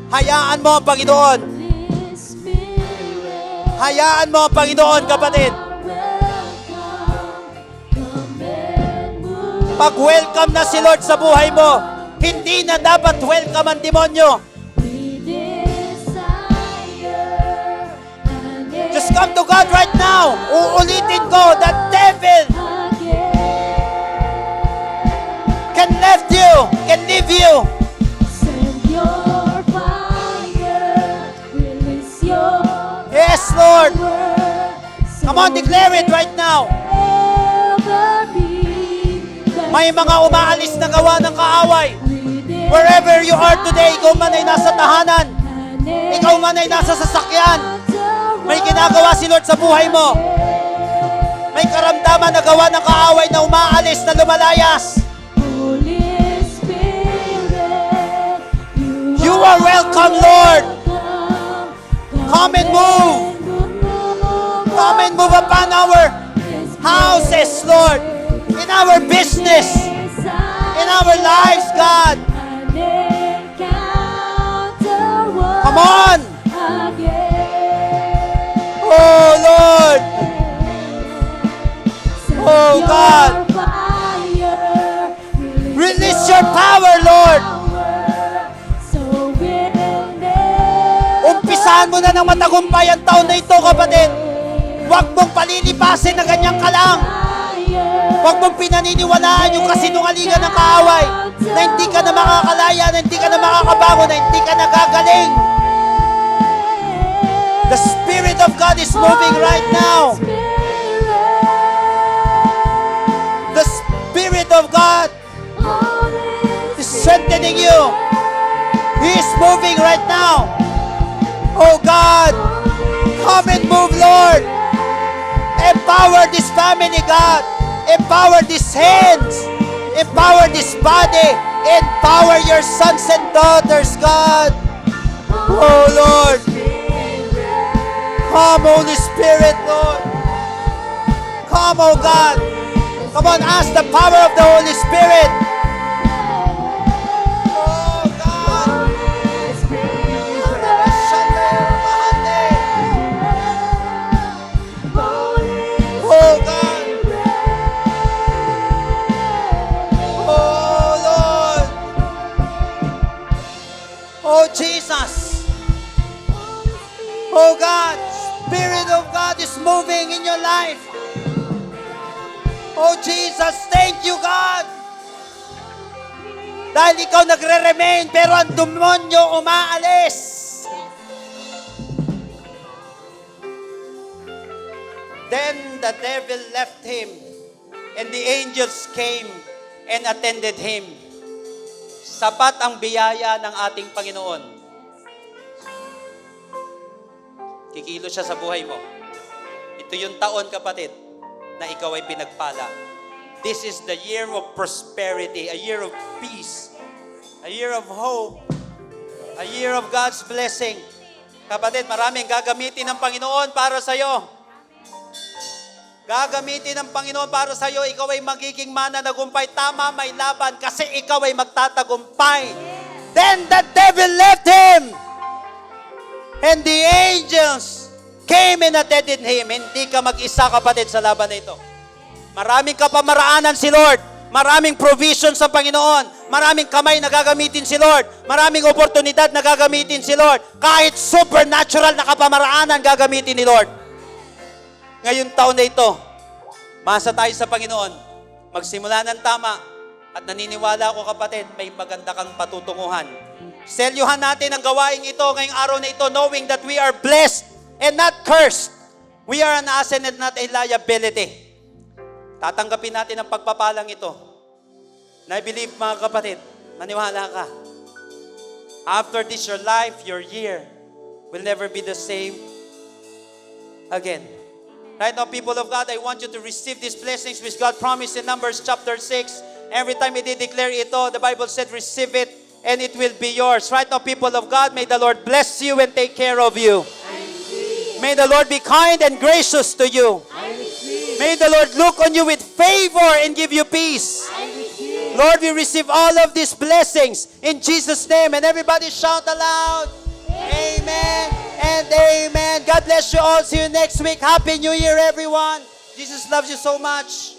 Speaker 1: Hayaan mo ang Panginoon. Hayaan mo ang Panginoon, kapatid. Pag-welcome na si Lord sa buhay mo, hindi na dapat welcome ang demonyo. Just come to God right now. Uulitin ko, the devil can left you, can leave you. Yes, Lord. Come on, declare it right now. May mga umaalis na gawa ng kaaway. Wherever you are today, ikaw man ay nasa tahanan, ikaw man ay nasa sasakyan, may ginagawa si Lord sa buhay mo. May karamdaman na gawa ng kaaway na umaalis, na lumalayas. You are welcome, Lord. Come and move. Come and move upon our houses, Lord. In our business. In our lives, God. Come on. Oh, Lord. Oh, God. Release your power, Lord. Umpisahan mo na ng matagumpay ang taon na ito, kapatid. Huwag mong palilipasin na ganyan ka lang. Huwag mong pinaniniwalaan yung kasinungalingan ng kaaway na hindi ka na makakalaya, na hindi ka na makakabangon, na hindi ka nagagaling. The Spirit of God is moving right now. The Spirit of God is strengthening you. He is moving right now. Oh God, come and move, Lord. Empower this family, God. Empower these hands. Empower this body. Empower your sons and daughters, God. Oh Lord. Come, Holy Spirit, Lord. Come, oh God. Come on, ask the power of the Holy Spirit. Oh God. Oh God. Oh Lord. Oh Jesus. Oh God. Spirit of God is moving in your life. Oh Jesus, thank you God. Dahil ikaw nagre-remain, pero ang demonyo umaalis. Then the devil left him, and the angels came and attended him. Sapat ang biyaya ng ating Panginoon. Kikilo siya sa buhay mo. Ito yung taon, kapatid, na ikaw ay pinagpala. This is the year of prosperity, a year of peace, a year of hope, a year of God's blessing. Kapatid, maraming gagamitin ng Panginoon para sa iyo. Gagamitin ng Panginoon para sa iyo. Ikaw ay magiging mananagumpay. Tama, may laban kasi ikaw ay magtatagumpay. Then the devil left him, and the angels came and attended him. Hindi ka mag-isa, kapatid, sa laban na ito. Maraming kapamaraanan si Lord. Maraming provision sa Panginoon. Maraming kamay na gagamitin si Lord. Maraming oportunidad na gagamitin si Lord. Kahit supernatural na kapamaraanan gagamitin ni Lord. Ngayong taon na ito, masa tayo sa Panginoon. Magsimula ng tama. At naniniwala ako, kapatid, may maganda kang patutunguhan. Selyuhan natin ang gawaing ito ngayong araw na ito, knowing that we are blessed and not cursed. We are an asset and not a liability. Tatanggapin natin ang pagpapalang ito. Na I believe, mga kapatid, maniwala ka. After this, your life, your year, will never be the same again. Right now, people of God, I want you to receive these blessings which God promised in Numbers chapter 6. Every time we declare ito, the Bible said, receive it, and it will be yours. Right now, people of God, may the Lord bless you and take care of you. May the Lord be kind and gracious to you. May the Lord look on you with favor and give you peace. Lord, we receive all of these blessings in Jesus' name. And everybody shout aloud, amen and amen. God bless you all. See you next week. Happy New Year, everyone. Jesus loves you so much.